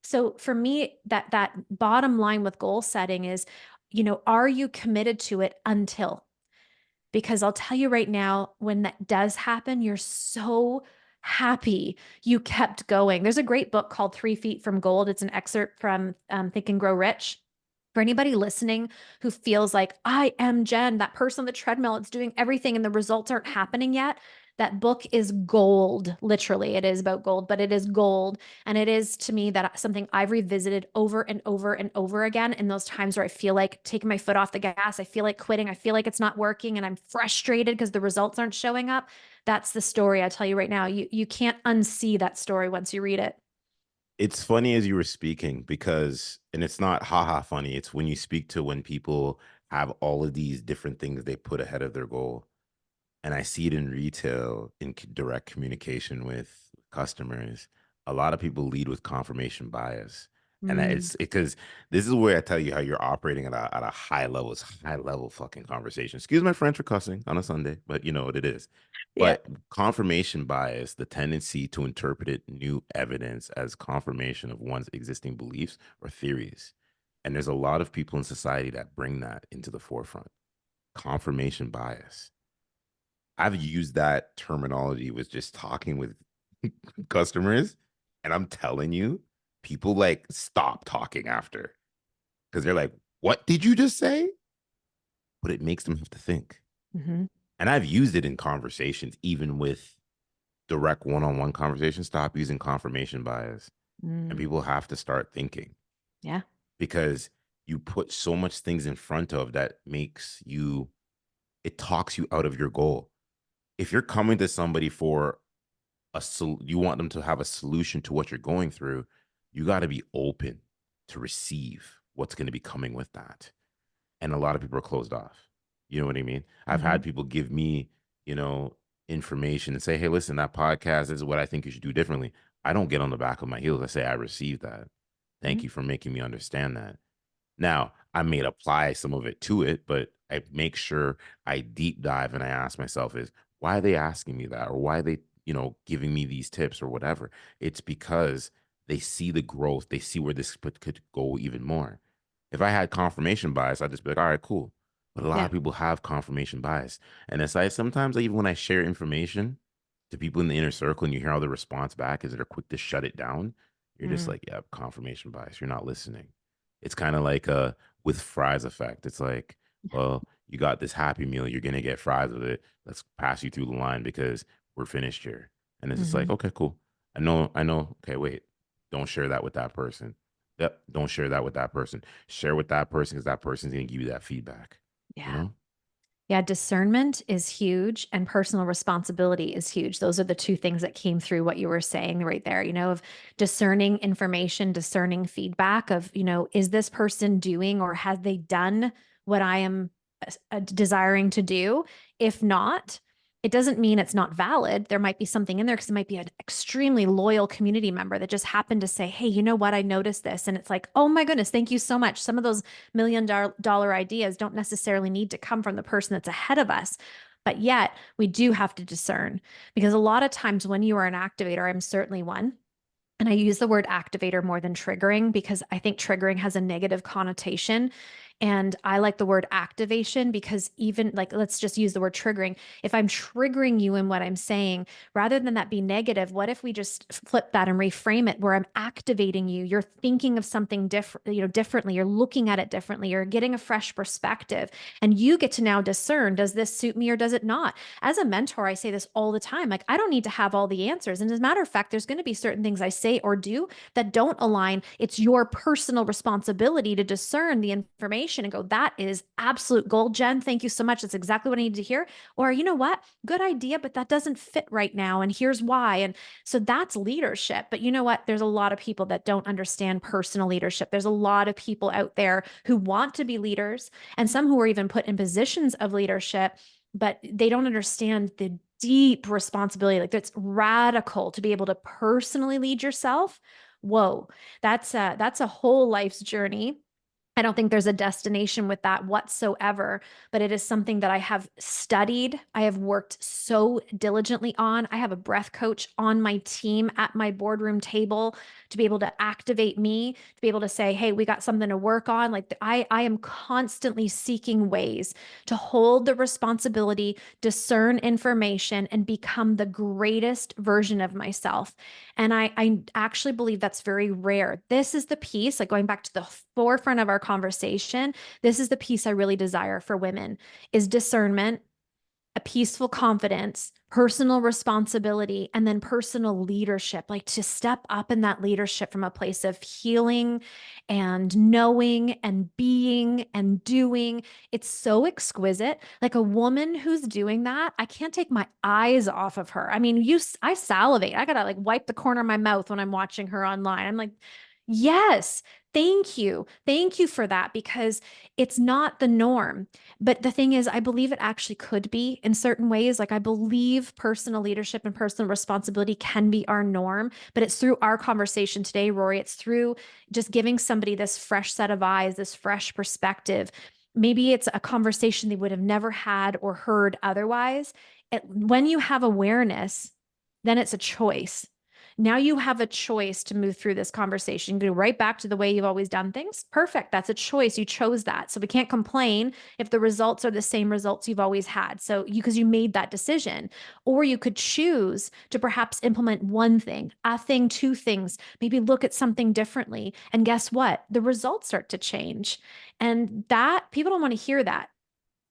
So for me, that bottom line with goal setting is, are you committed to it until? Because I'll tell you right now, when that does happen, you're so happy you kept going. There's a great book called 3 Feet from Gold. It's an excerpt from Think and Grow Rich. For anybody listening who feels like, I am Jen, that person on the treadmill, it's doing everything and the results aren't happening yet. That book is gold. Literally, it is about gold, but it is gold. And it is to me that something I've revisited over and over and over again in those times where I feel like taking my foot off the gas. I feel like quitting. I feel like it's not working and I'm frustrated because the results aren't showing up. That's the story. I tell you right now, you can't unsee that story once you read it. It's funny as you were speaking because, and it's not haha funny. It's when you speak to when people have all of these different things they put ahead of their goal. And I see it in retail in direct communication with customers. A lot of people lead with confirmation bias. And Mm, it's because this is where I tell you how you're operating at a high level. It's high level fucking conversation. Excuse my French for cussing on a Sunday, but you know what it is. yeah. But confirmation bias, the tendency to interpret it new evidence as confirmation of one's existing beliefs or theories. And there's a lot of people in society that bring that into the forefront. Confirmation bias. I've used that terminology with just talking with customers, and I'm telling you, people like stop talking after because they're like, "What did you just say?" But it makes them have to think. Hmm. And I've used it in conversations, even with direct one-on-one conversations. Stop using confirmation bias, and Mm, people have to start thinking yeah. because you put so much things in front of that makes you it talks you out of your goal. If you're coming to somebody for you want them to have a solution to what you're going through, you got to be open to receive what's going to be coming with that. And a lot of people are closed off. You know what I mean? I've Hmm. had people give me, you know, information and say, "Hey, listen, that podcast this is what I think you should do differently." I don't get on the back of my heels. I say, "I received that. Thank Hmm. you for making me understand that." Now, I may apply some of it to it, but I make sure I deep dive and I ask myself is why are they asking me that or why are they, giving me these tips or whatever? It's because they see the growth, they see where this could go even more. If I had confirmation bias, I'd just be like, all right, cool. But a lot Yeah. of people have confirmation bias. And it's like sometimes even when I share information to people in the inner circle and you hear how the response back is they're quick to shut it down, you're just Mm, like, yeah, confirmation bias. You're not listening. It's kind of like a with fries effect. It's like, well, you got this Happy Meal, you're gonna get fries with it. Let's pass you through the line because we're finished here. And it's just like, hmm. okay, cool. I know. Okay, wait. Don't share that with that person. Yep. Don't share that with that person. Share with that person because that person's gonna give you that feedback. You Yeah. know? Yeah, discernment is huge and personal responsibility is huge. Those are the two things that came through what you were saying right there, of discerning information, discerning feedback of, is this person doing or has they done what I am desiring to do? If not, it doesn't mean it's not valid. There might be something in there because it might be an extremely loyal community member that just happened to say, hey, you know what? I noticed this. And it's like, oh my goodness, thank you so much. Some of those million dollar ideas don't necessarily need to come from the person that's ahead of us. But yet we do have to discern because a lot of times when you are an activator, I'm certainly one. And I use the word activator more than triggering because I think triggering has a negative connotation. And I like the word activation because even like, let's just use the word triggering. If I'm triggering you in what I'm saying, rather than that be negative, what if we just flip that and reframe it where I'm activating you? You're thinking of something different, differently. You're looking at it differently. You're getting a fresh perspective and you get to now discern, does this suit me or does it not? As a mentor, I say this all the time. Like, I don't need to have all the answers. And as a matter of fact, there's going to be certain things I say or do that don't align. It's your personal responsibility to discern the information information and go, that is absolute gold, Jen. Thank you so much. That's exactly what I need to hear. Or, you know what? Good idea, but that doesn't fit right now. And here's why. And so that's leadership. But you know what? There's a lot of people that don't understand personal leadership. There's a lot of people out there who want to be leaders and some who are even put in positions of leadership, but they don't understand the deep responsibility. Like that's radical to be able to personally lead yourself. Whoa, that's a whole life's journey. I don't think there's a destination with that whatsoever, but it is something that I have studied. I have worked so diligently on. I have a breath coach on my team at my boardroom table to be able to activate me, to be able to say, hey, we got something to work on. Like I am constantly seeking ways to hold the responsibility, discern information, and become the greatest version of myself. And I actually believe that's very rare. This is the piece, like going back to the forefront of our conversation, this is the piece I really desire for women is discernment, a peaceful confidence, personal responsibility, and then personal leadership, like to step up in that leadership from a place of healing and knowing and being and doing. It's so exquisite. Like a woman who's doing that, I can't take my eyes off of her. I mean, I salivate. I gotta like wipe the corner of my mouth when I'm watching her online. I'm like, yes, thank you. Thank you for that because it's not the norm. But the thing is, I believe it actually could be in certain ways. Like, I believe personal leadership and personal responsibility can be our norm, but it's through our conversation today, Rory. It's through just giving somebody this fresh set of eyes, this fresh perspective. Maybe it's a conversation they would have never had or heard otherwise. When you have awareness, then it's a choice. Now you have a choice to move through this conversation. Go right back to the way you've always done things. Perfect. That's a choice. You chose that. So we can't complain if the results are the same results you've always had. So because you made that decision, or you could choose to perhaps implement one thing, a thing, two things, maybe look at something differently. And guess what? The results start to change. And that people don't want to hear that.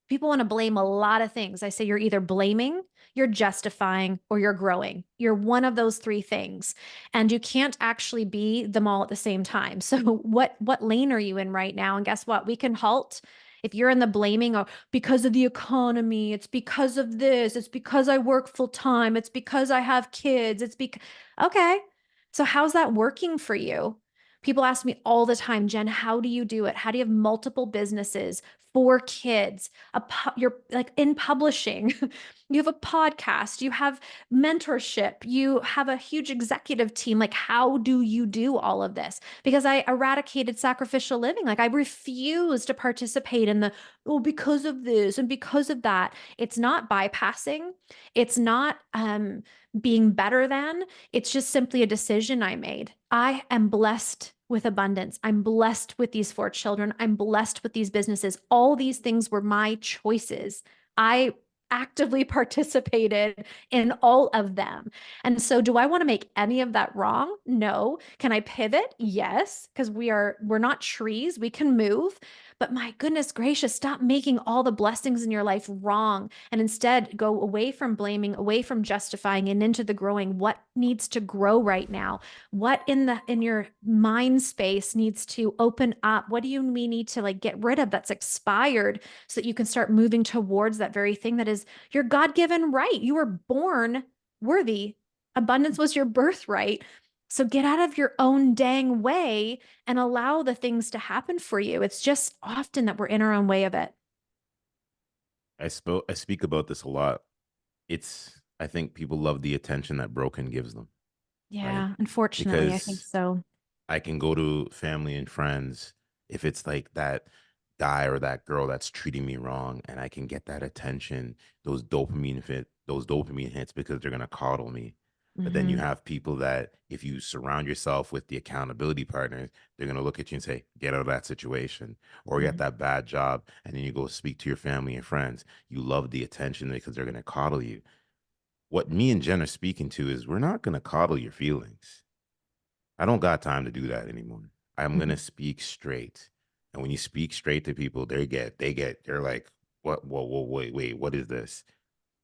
People want to blame a lot of things. I say you're either blaming, you're justifying, or you're growing. You're one of those three things. And you can't actually be them all at the same time. So what lane are you in right now? And guess what? We can halt. If you're in the blaming of because of the economy, it's because of this, it's because I work full time, it's because I have kids, it's because okay. So how's that working for you? People ask me all the time, Jen, how do you do it? How do you have multiple businesses, four kids? You're like in publishing, you have a podcast, you have mentorship, you have a huge executive team. Like, how do you do all of this? Because I eradicated sacrificial living. Like, I refuse to participate in the, oh, because of this and because of that. It's not bypassing, it's not being better than, it's just simply a decision I made. I am blessed with abundance. I'm blessed with these four children. I'm blessed with these businesses. All these things were my choices. I actively participated in all of them. And so do I want to make any of that wrong? No. Can I pivot? Yes, because we're not trees. We can move. But my goodness gracious, stop making all the blessings in your life wrong and instead go away from blaming, away from justifying and into the growing. What needs to grow right now? What in your mind space needs to open up? What do you we need to like get rid of that's expired so that you can start moving towards that very thing that is your God-given right? You were born worthy. Abundance was your birthright. So get out of your own dang way and allow the things to happen for you. It's just often that we're in our own way of it. I speak about this a lot. I think people love the attention that broken gives them, right? Yeah, unfortunately, I think Because so. I can go to family and friends if it's like that guy or that girl that's treating me wrong, and I can get that attention, those dopamine hits because they're gonna coddle me. But then you Hmm. have people that if you surround yourself with the accountability partners, they're gonna look at you and say, get out of that situation, or you get that bad job, and then you go speak to your family and friends. You love the attention because they're gonna coddle you. What me and Jen are speaking to is we're not gonna coddle your feelings. I don't got time to do that anymore. I'm Hmm. gonna speak straight. And when you speak straight to people, they're like, what, whoa, wait, what is this?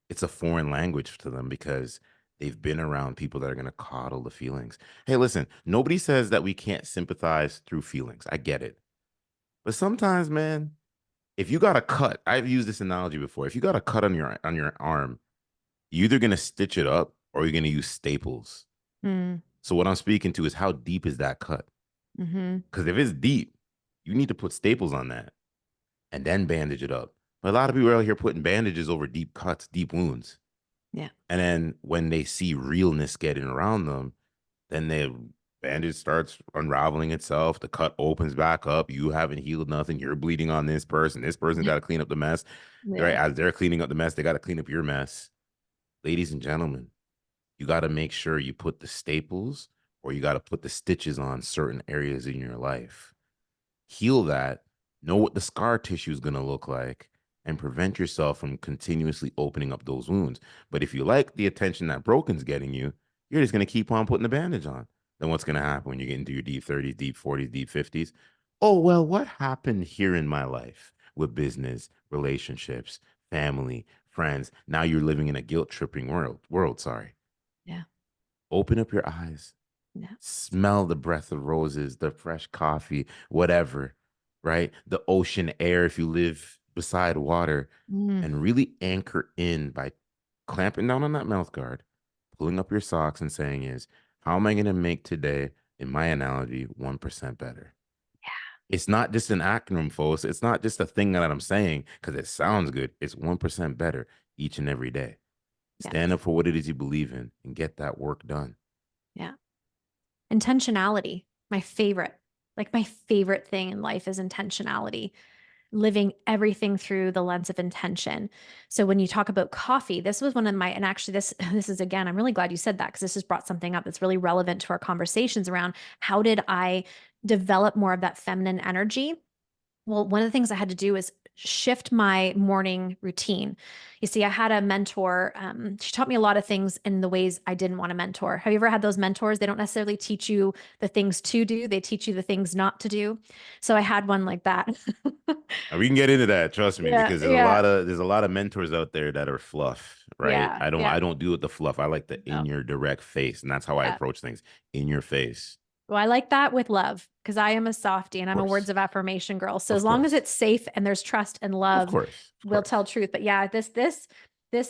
It's a foreign language to them because they've been around people that are gonna coddle the feelings. Hey, listen, nobody says that we can't sympathize through feelings. I get it. But sometimes, man, if you got a cut, I've used this analogy before. If you got a cut on your arm, you're either gonna stitch it up or you're gonna use staples. Mm, So what I'm speaking to is how deep is that cut? hmm. Because if it's deep, you need to put staples on that and then bandage it up. But a lot of people are out here putting bandages over deep cuts, deep wounds. Yeah. And then when they see realness getting around them, then the bandage starts unraveling itself. The cut opens back up. You haven't healed nothing. You're bleeding on this person. This person's got to clean up the mess. Right. Yeah. As they're cleaning up the mess, they got to clean up your mess. Ladies and gentlemen, you got to make sure you put the staples or you got to put the stitches on certain areas in your life. Heal that, know what the scar tissue is going to look like, and prevent yourself from continuously opening up those wounds. But if you like the attention that broken's getting you, you're just going to keep on putting the bandage on. Then what's going to happen when you get into your deep 30s, deep 40s, deep 50s? Oh, well, what happened here in my life with business, relationships, family, friends? Now you're living in a guilt tripping world, sorry. Yeah. Open up your eyes, Yeah. smell the breath of roses, the fresh coffee, whatever, right? The ocean air if you live beside water, Mm, and really anchor in by clamping down on that mouth guard, pulling up your socks and saying is, how am I going to make today, in my analogy, 1% better? It's not just an acronym, folks. It's not just a thing that I'm saying because it sounds good. It's 1% better each and every day. yeah. Stand up for what it is you believe in and get that work done. Yeah. Intentionality, my favorite. Like my favorite thing in life is intentionality, living everything through the lens of intention. So when you talk about coffee, this was one of my, and actually this is again, I'm really glad you said that because this has brought something up that's really relevant to our conversations around how did I develop more of that feminine energy. Well, one of the things I had to do is shift my morning routine. You see, I had a mentor. She taught me a lot of things in the ways I didn't want to mentor. Have you ever had those mentors? They don't necessarily teach you the things to do, they teach you the things not to do. So I had one like that. And we can get into that, trust me, Yeah, because yeah, there's a lot of mentors out there that are fluff, right? yeah, I yeah. don't deal with the fluff. I like the in No, your direct face, and that's how I yeah. approach things. In your face. Well, I like that with love because I am a softie and Of I'm a words course. of affirmation girl. So as Of long as course. it's safe and there's trust and Of love, course. Of we'll tell course. truth. But yeah, this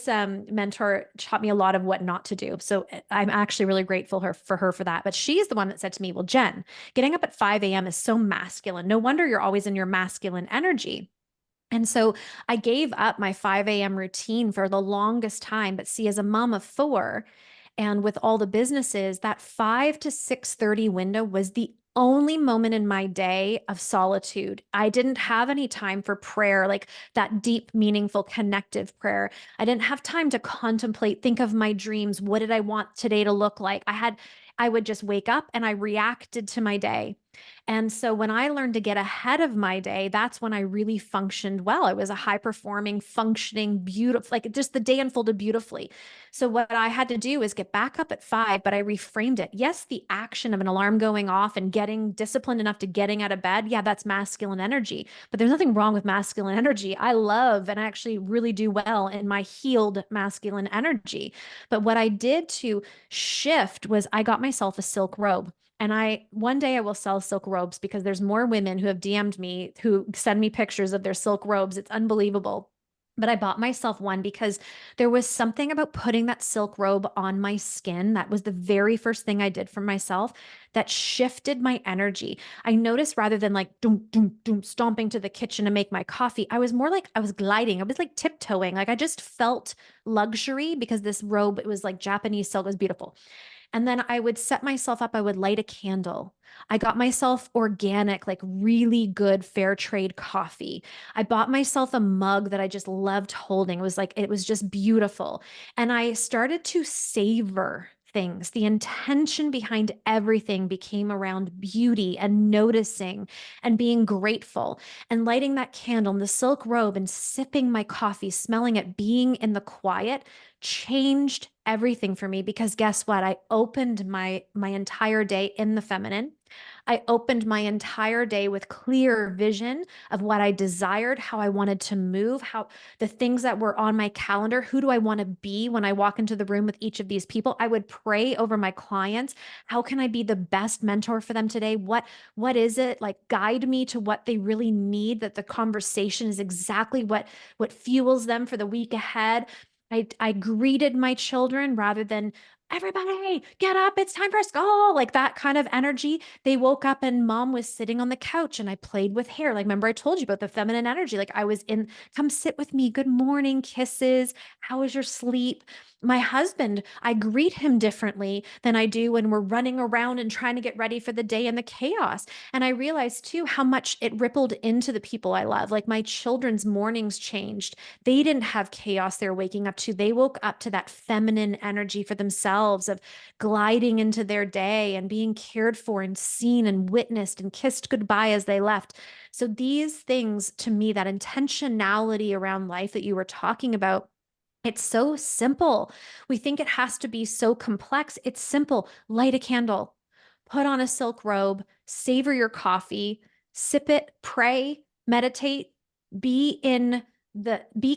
mentor taught me a lot of what not to do. So I'm actually really grateful for her for that. But she's the one that said to me, "Well, Jen, getting up at 5 a.m. is so masculine. No wonder you're always in your masculine energy." And so I gave up my 5 a.m. routine for the longest time. But see, as a mom of four, and with all the businesses, that 5 to 6:30 window was the only moment in my day of solitude. I didn't have any time for prayer, like that deep, meaningful, connective prayer. I didn't have time to contemplate, think of my dreams. What did I want today to look like? I would just wake up and I reacted to my day. And so when I learned to get ahead of my day, that's when I really functioned well. I was a high performing, functioning, beautiful, like just the day unfolded beautifully. So what I had to do is get back up at 5, but I reframed it. Yes, the action of an alarm going off and getting disciplined enough to getting out of bed, yeah, that's masculine energy. But there's nothing wrong with masculine energy. I love and I actually really do well in my healed masculine energy. But what I did to shift was I got myself a silk robe. And I one day I will sell silk robes because there's more women who have DM'd me who send me pictures of their silk robes. It's unbelievable. But I bought myself one because there was something about putting that silk robe on my skin. That was the very first thing I did for myself that shifted my energy. I noticed rather than like doom, doom, doom, stomping to the kitchen to make my coffee, I was more like I was gliding. I was like tiptoeing. Like I just felt luxury because this robe, it was like Japanese silk, it was beautiful. And then I would set myself up, I would light a candle. I got myself organic, like really good fair trade coffee. I bought myself a mug that I just loved holding. It was just beautiful. And I started to savor things. The intention behind everything became around beauty and noticing and being grateful and lighting that candle in the silk robe and sipping my coffee, smelling it, being in the quiet changed everything for me because guess what? I opened my entire day in the feminine. I opened my entire day with clear vision of what I desired, how I wanted to move, how the things that were on my calendar, who do I want to be when I walk into the room with each of these people? I would pray over my clients. How can I be the best mentor for them today? What is it? Like guide me to what they really need, that the conversation is exactly what fuels them for the week ahead. I greeted my children rather than everybody get up, it's time for school, like that kind of energy. They woke up and mom was sitting on the couch and I played with hair. Like, remember, I told you about the feminine energy. Like, I was in, come sit with me. Good morning, kisses. How was your sleep? My husband, I greet him differently than I do when we're running around and trying to get ready for the day and the chaos. And I realized too how much it rippled into the people I love. Like, my children's mornings changed. They didn't have chaos they're waking up to. They woke up to that feminine energy for themselves of gliding into their day and being cared for and seen and witnessed and kissed goodbye as they left. So, these things to me, that intentionality around life that you were talking about, it's so simple. We think it has to be so complex. It's simple. Light a candle, put on a silk robe, savor your coffee, sip it, pray, meditate, be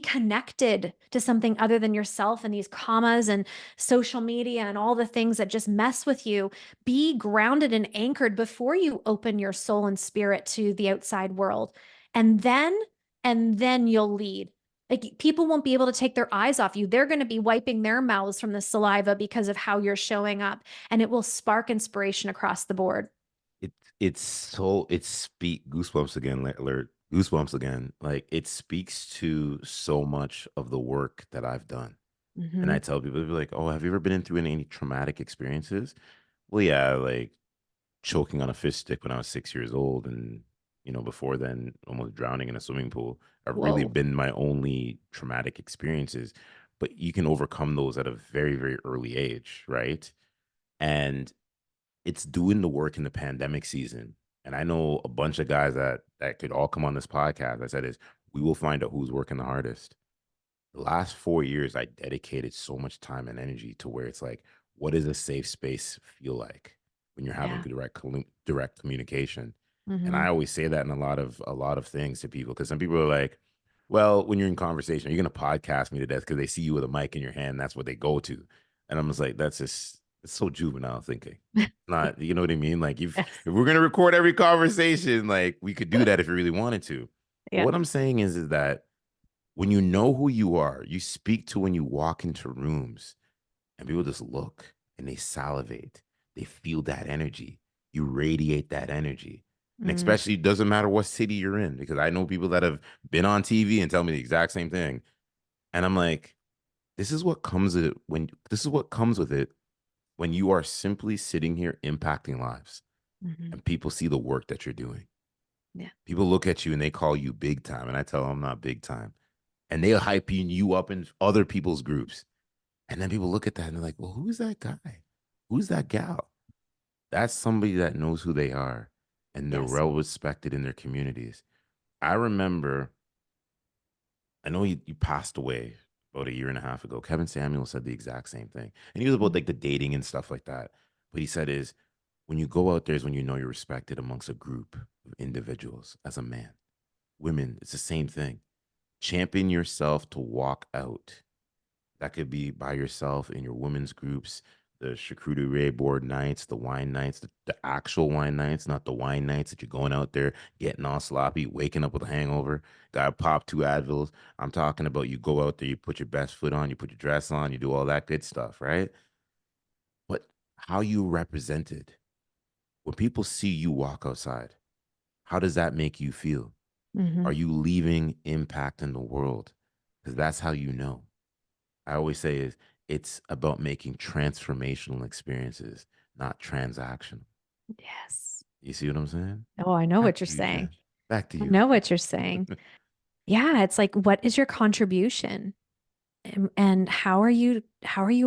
connected to something other than yourself and these commas and social media and all the things that just mess with you. Be grounded and anchored before you open your soul and spirit to the outside world. And then and then you'll lead. Like, people won't be able to take their eyes off you. They're going to be wiping their mouths from the saliva because of how you're showing up, and it will spark inspiration across the board. It it's so it speak goosebumps again, alert, goosebumps again. Like it speaks to so much of the work that I've done. And I Hmm. tell people, they're like, "Oh, have you ever been through any traumatic experiences?" Well, yeah, like choking on a fish stick when I was 6 years old, and before then, almost drowning in a swimming pool. Have really Whoa. been my only traumatic experiences. But you can overcome those at a very, very early age, right? And it's doing the work in the pandemic season. And I know a bunch of guys that could all come on this podcast. I said is we will find out who's working the hardest. The last 4 years, I dedicated so much time and energy to where it's like, what does a safe space feel like when you're having Yeah. direct communication? And Hmm. I always say that in a lot of things to people because some people are like, well, when you're in conversation, you're gonna podcast me to death because they see you with a mic in your hand. That's what they go to, and I'm just like, that's just it's so juvenile thinking. Not, you know what I mean? Like Yes. if we're gonna record every conversation, like we could do that if we really wanted to. But Yeah. what I'm saying is that when you know who you are, you speak to when you walk into rooms and people just look and they salivate. They feel that energy. You radiate that energy. And Mm, especially, it doesn't matter what city you're in, because I know people that have been on TV and tell me the exact same thing. And I'm like, this is what comes with it when you are simply sitting here impacting lives mhm. and people see the work that you're doing. Yeah. People look at you and they call you big time. And I tell them I'm not big time. And they'll hype you up in other people's groups. And then people look at that and they're like, well, who's that guy? Who's that gal? That's somebody that knows who they are and they're Yes. well respected in their communities. I remember, I know you passed away about a year and a half ago. Kevin Samuel said the exact same thing. And he was about Mm, like the dating and stuff like that. But he said is when you go out there is when you know you're respected amongst a group of individuals as a man. Women, it's the same thing. Champion yourself to walk out. That could be by yourself in your women's groups, the charcuterie board nights, the wine nights, the actual wine nights, not the wine nights that you're going out there getting all sloppy, waking up with a hangover. Got to pop 2 Advils. I'm talking about you go out there, you put your best foot on, you put your dress on, you do all that good stuff, right? But how you represented when people see you walk outside, how does that make you feel? Are mhm. you leaving impact in the world? Because that's how you know. I always say is it's about making transformational experiences, not transactional. Yes. You see what I'm saying? Oh, I know Back what you're to you, saying. Jen. Back to I you. know what you're saying. Yeah, it's like, what is your contribution? And how are you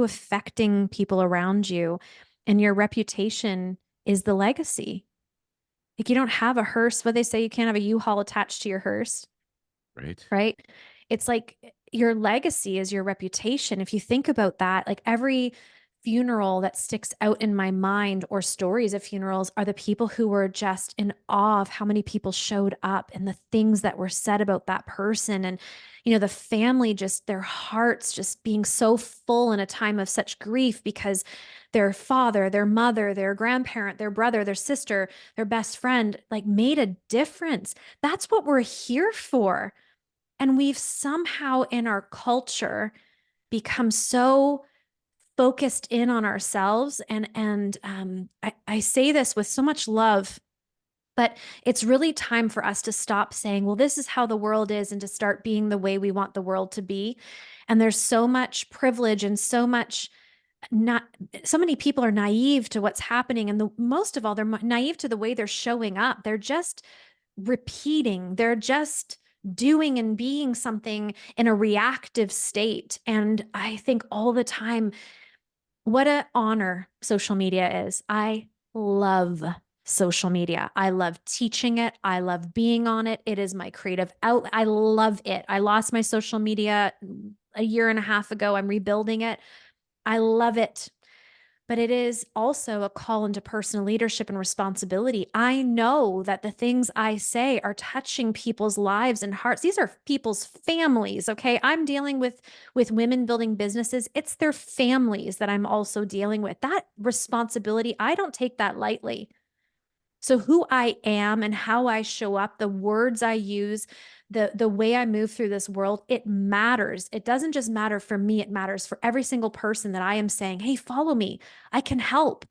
affecting people around you? And your reputation is the legacy. Like, you don't have a hearse. What they say, you can't have a U-Haul attached to your hearse, Right? right? It's like your legacy is your reputation. If you think about that, like every funeral that sticks out in my mind, or stories of funerals, are the people who were just in awe of how many people showed up and the things that were said about that person. And, the family, just their hearts just being so full in a time of such grief because their father, their mother, their grandparent, their brother, their sister, their best friend, like, made a difference. That's what we're here for. And we've somehow in our culture become so focused in on ourselves. And I say this with so much love, but it's really time for us to stop saying, well, this is how the world is, and to start being the way we want the world to be. And there's so much privilege and not so many people are naive to what's happening. And most of all, they're naive to the way they're showing up. They're just repeating, they're just doing and being something in a reactive state. And I think all the time, what an honor social media is. I love social media. I love teaching it. I love being on it. It is my creative outlet. I love it. I lost my social media a year and a half ago. I'm rebuilding it. I love it. But it is also a call into personal leadership and responsibility. I know that the things I say are touching people's lives and hearts. These are people's families, okay? I'm dealing with women building businesses. It's their families that I'm also dealing with. That responsibility, I don't take that lightly. So who I am and how I show up, the words I use, the way I move through this world, it matters. It doesn't just matter for me, it matters for every single person that I am saying, hey, follow me. I can help.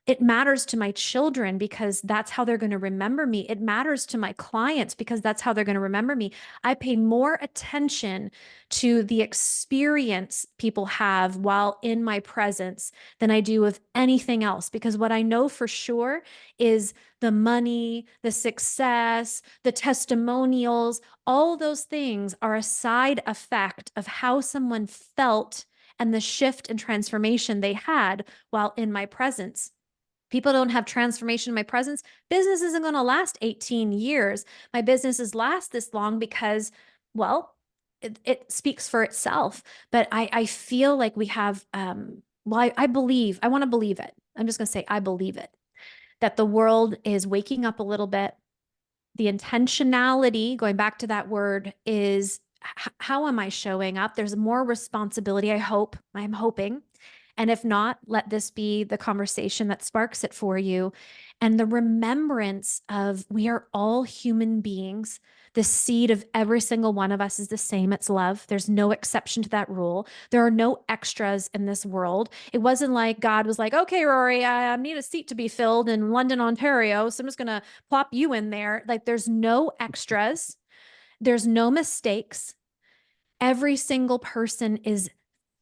It matters to my children because that's how they're going to remember me. It matters to my clients because that's how they're going to remember me. I pay more attention to the experience people have while in my presence than I do of anything else, because what I know for sure is the money, the success, the testimonials, all those things are a side effect of how someone felt and the shift and transformation they had while in my presence. People don't have transformation in my presence. Business isn't going to last 18 years. My businesses last this long because, well, it speaks for itself. But I feel like we have, I believe, I want to believe it. I'm just going to say, I believe it, that the world is waking up a little bit. The intentionality, going back to that word, is how am I showing up? There's more responsibility, I hope. I'm hoping. And if not, let this be the conversation that sparks it for you. And the remembrance of we are all human beings. The seed of every single one of us is the same. It's love. There's no exception to that rule. There are no extras in this world. It wasn't like God was like, okay, Rory, I need a seat to be filled in London, Ontario. So I'm just going to plop you in there. Like, there's no extras. There's no mistakes. Every single person is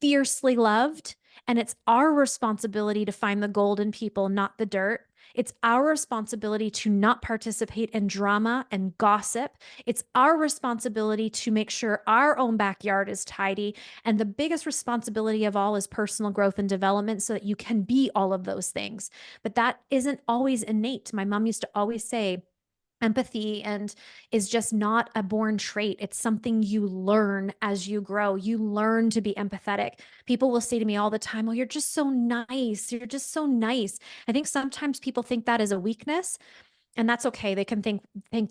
fiercely loved. And it's our responsibility to find the gold in people, not the dirt. It's our responsibility to not participate in drama and gossip. It's our responsibility to make sure our own backyard is tidy. And the biggest responsibility of all is personal growth and development so that you can be all of those things. But that isn't always innate. My mom used to always say, empathy and is just not a born trait. It's something you learn as you grow. You learn to be empathetic. People will say to me all the time, "Oh, you're just so nice. You're just so nice." I think sometimes people think that is a weakness, and that's okay. They can think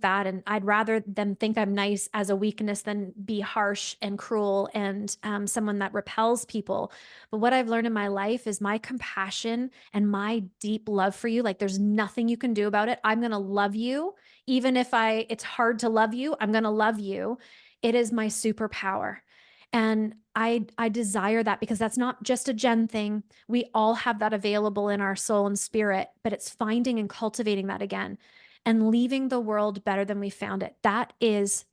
that, and I'd rather them think I'm nice as a weakness than be harsh and cruel and someone that repels people. But what I've learned in my life is my compassion and my deep love for you. Like, there's nothing you can do about it. I'm gonna love you, even if it's hard to love you. I'm gonna love you. It is my superpower. And I desire that because that's not just a Jen thing. We all have that available in our soul and spirit, but it's finding and cultivating that again and leaving the world better than we found it. That is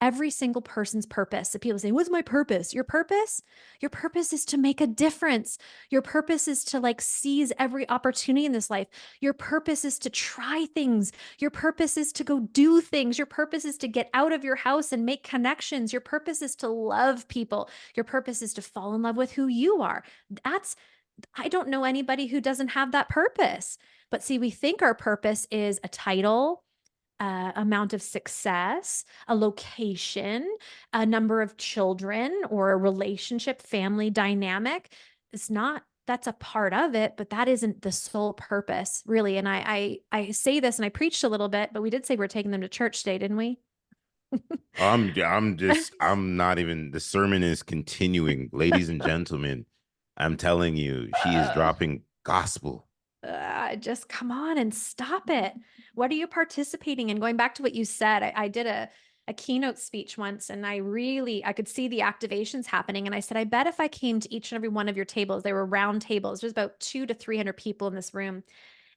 every single person's purpose. So people say, "What's my purpose?" Your purpose? Your purpose is to make a difference. Your purpose is to like seize every opportunity in this life. Your purpose is to try things. Your purpose is to go do things. Your purpose is to get out of your house and make connections. Your purpose is to love people. Your purpose is to fall in love with who you are. I don't know anybody who doesn't have that purpose. But see, we think our purpose is a title, amount of success, a location, a number of children, or a relationship, family dynamic. It's not. that's a part of it, but that isn't the sole purpose, really. And I say this and I preached a little bit, but we did say we're taking them to church today, didn't we? I'm not even, the sermon is continuing. Ladies and gentlemen, I'm telling you, she is uh, dropping gospel. just come on and stop it. What are you participating in? Going back to what you said, I did a keynote speech once and I could see the activations happening. And I said, I bet if I came to each and every one of your tables, they were round tables. There's about 200 to 300 people in this room.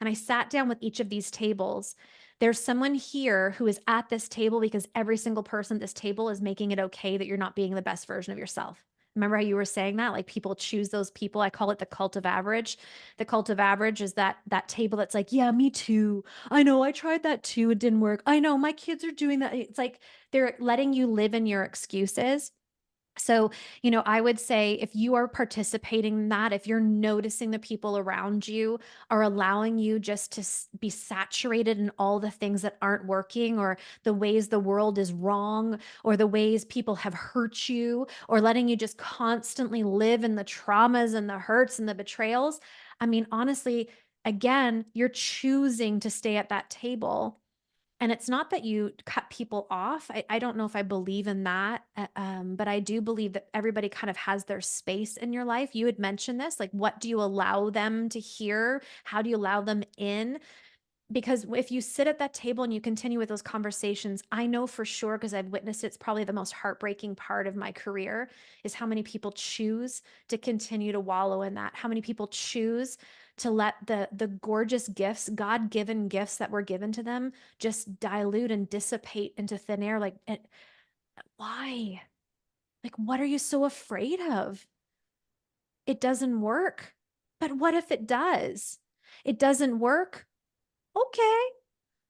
And I sat down with each of these tables. There's someone here who is at this table because every single person at this table is making it okay that you're not being the best version of yourself. Remember how you were saying that? Like people choose those people. I call it the cult of average. The cult of average is that table that's like, yeah, me too. I know I tried that too. It didn't work. I know my kids are doing that. It's like they're letting you live in your excuses. So, I would say if you are participating in that, if you're noticing the people around you are allowing you just to be saturated in all the things that aren't working, or the ways the world is wrong, or the ways people have hurt you, or letting you just constantly live in the traumas and the hurts and the betrayals. I mean, honestly, again, you're choosing to stay at that table, and it's not that you cut people off. I don't know if I believe in that, but I do believe that everybody kind of has their space in your life. You had mentioned this, like, what do you allow them to hear? How do you allow them in? Because if you sit at that table and you continue with those conversations, I know for sure, because I've witnessed it, it's probably the most heartbreaking part of my career, is how many people choose to continue to wallow in that. How many people choose to let the gorgeous gifts, God-given gifts that were given to them, just dilute and dissipate into thin air. Like, why? Like, what are you so afraid of? It doesn't work. But what if it does? It doesn't work. Okay,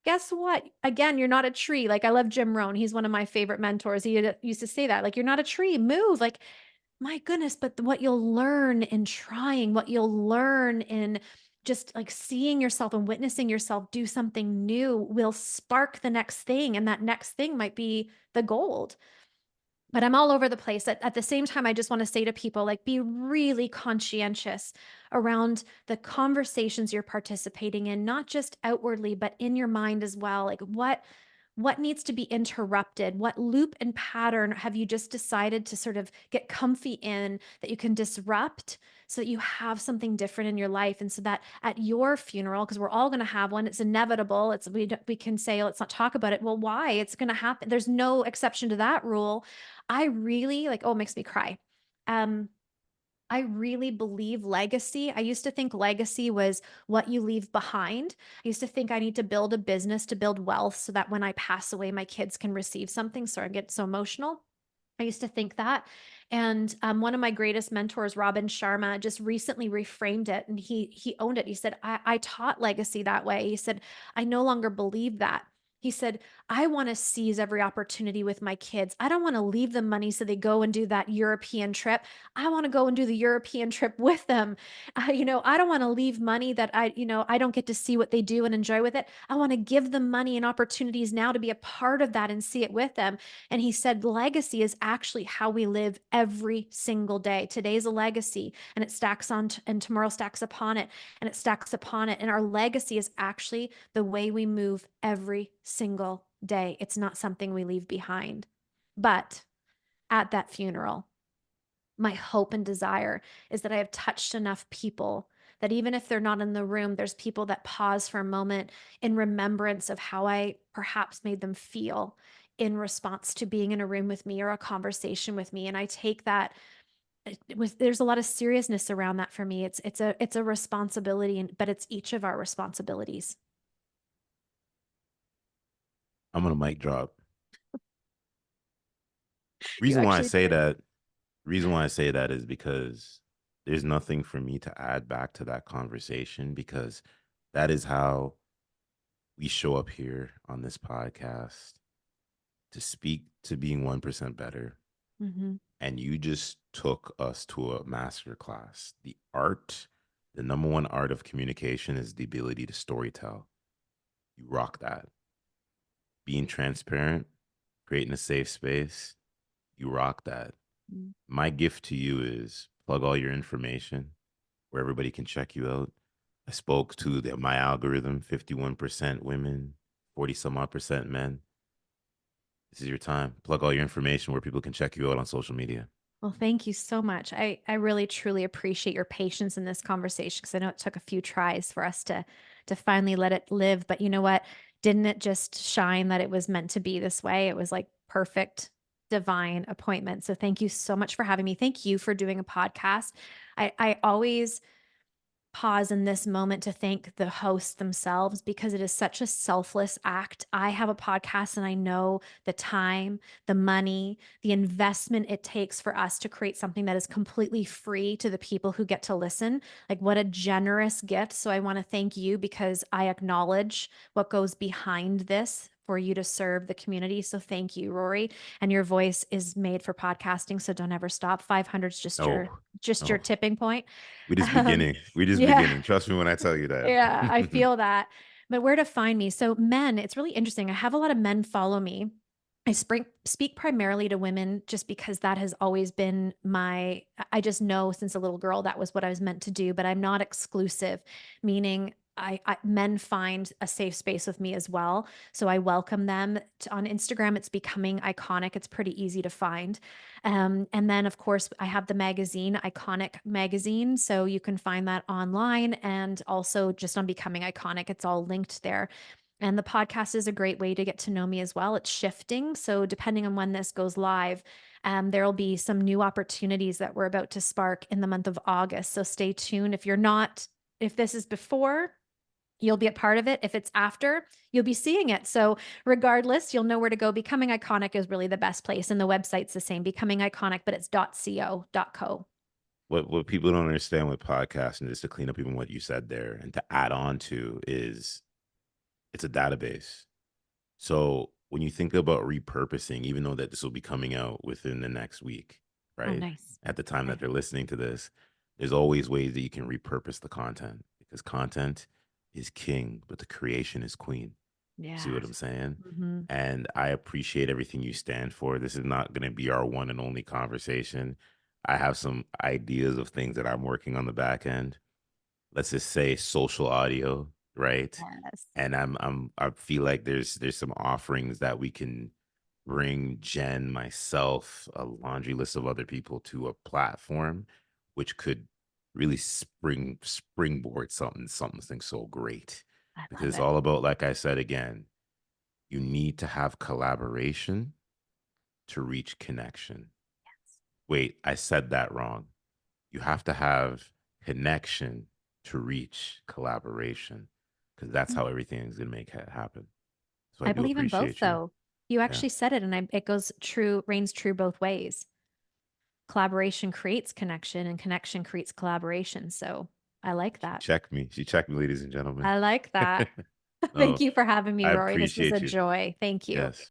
guess what? Again, you're not a tree. Like, I love Jim Rohn. He's one of my favorite mentors. Used to say that, like, you're not a tree, move. Like, my goodness, but what you'll learn in trying, what you'll learn in just like seeing yourself and witnessing yourself do something new will spark the next thing. And that next thing might be the gold. But I'm all over the place. At the same time, I just want to say to people, like, be really conscientious around the conversations you're participating in, not just outwardly, but in your mind as well. Like, what needs to be interrupted? What loop and pattern have you just decided to sort of get comfy in that you can disrupt, so that you have something different in your life? And so that at your funeral, because we're all going to have one, it's inevitable. We can say, let's not talk about it. Well, why? It's going to happen. There's no exception to that rule. I really like, oh, it makes me cry. Um, I really believe legacy. I used to think legacy was what you leave behind. I used to think I need to build a business to build wealth so that when I pass away, my kids can receive something. So I get so emotional. I used to think that. And one of my greatest mentors, Robin Sharma, just recently reframed it, and he owned it. He said, I taught legacy that way. He said, I no longer believe that. He said, I want to seize every opportunity with my kids. I don't want to leave them money so they go and do that European trip. I want to go and do the European trip with them. I don't want to leave money that I don't get to see what they do and enjoy with it. I want to give them money and opportunities now to be a part of that and see it with them. And he said, legacy is actually how we live every single day. Today's a legacy, and it stacks on, and tomorrow stacks upon it, and it stacks upon it. And our legacy is actually the way we move every single day. It's not something we leave behind. But at that funeral, my hope and desire is that I have touched enough people that even if they're not in the room, there's people that pause for a moment in remembrance of how I perhaps made them feel in response to being in a room with me or a conversation with me. And I take that with, there's a lot of seriousness around that for me. It's a responsibility, but it's each of our responsibilities. I'm gonna mic drop. You Reason why I actually say did. that, reason why I say that is because there's nothing for me to add back to that conversation, because that is how we show up here on this podcast, to speak to being 1% better. Mm-hmm. And you just took us to a master class. The number one art of communication is the ability to storytell. You rock that. Being transparent, creating a safe space, you rock that. My gift to you is plug all your information where everybody can check you out. I spoke to my algorithm, 51% women, 40 some odd percent men. This is your time. Plug all your information where people can check you out on social media. Well, thank you so much. I really truly appreciate your patience in this conversation because I know it took a few tries for us to finally let it live. But you know what? Didn't it just shine that it was meant to be this way? It was like perfect divine appointment. So thank you so much for having me. Thank you for doing a podcast. I always pause in this moment to thank the hosts themselves because it is such a selfless act. I have a podcast and I know the time, the money, the investment it takes for us to create something that is completely free to the people who get to listen. Like, what a generous gift. So, I want to thank you because I acknowledge what goes behind this for you to serve the community. So, thank you, Rory. And your voice is made for podcasting. So, don't ever stop. 500 is Oh, just your oh, tipping point. we just Um, beginning. We just yeah. beginning. Trust me when I tell you that. Yeah, I feel that. But where to find me? So men, it's really interesting. I have a lot of men follow me. Speak primarily to women just because that has always been I just know since a little girl that was what I was meant to do, but I'm not exclusive, meaning men find a safe space with me as well. So I welcome them on Instagram. It's becoming iconic. It's pretty easy to find. And then, of course, I have the magazine, Iconic Magazine. So you can find that online and also just on Becoming Iconic. It's all linked there. And the podcast is a great way to get to know me as well. It's shifting. So, depending on when this goes live, there will be some new opportunities that we're about to spark in the month of August. So, stay tuned. If this is before, you'll be a part of it. If it's after, you'll be seeing it. So, regardless, you'll know where to go. Becoming Iconic is really the best place. And the website's the same, Becoming Iconic, but it's .co.co. What people don't understand with podcasting, just to clean up even what you said there and to add on to, is it's a database. So when you think about repurposing, even though that this will be coming out within the next week, Oh, right? nice. At the time that Okay. they're listening to this, there's always ways that you can repurpose the content because content is king, but the creation is queen. See Yeah. what I'm saying? Hmm. And I appreciate everything you stand for. This is not going to be our one and only conversation. I have some ideas of things that I'm working on the back end. Let's just say social audio, right? Yes. And I feel like there's some offerings that we can bring Jen, myself, a laundry list of other people to a platform which could really springboard something so great. I Because love it's it. all about, like I said again, you need to have collaboration to reach connection. Wait, I said that wrong. You have to have connection to reach collaboration because that's Mm. how everything is going to make it happen. So I I do believe in both, appreciate you. though. You Yeah. actually said it, and it goes true, reigns true both ways. Collaboration creates connection, and connection creates collaboration. So I like She that. checked me. She checked me, ladies and gentlemen. I like that. Thank No, you for having me, I Rory. This was a appreciate you. joy. Thank you. Yes.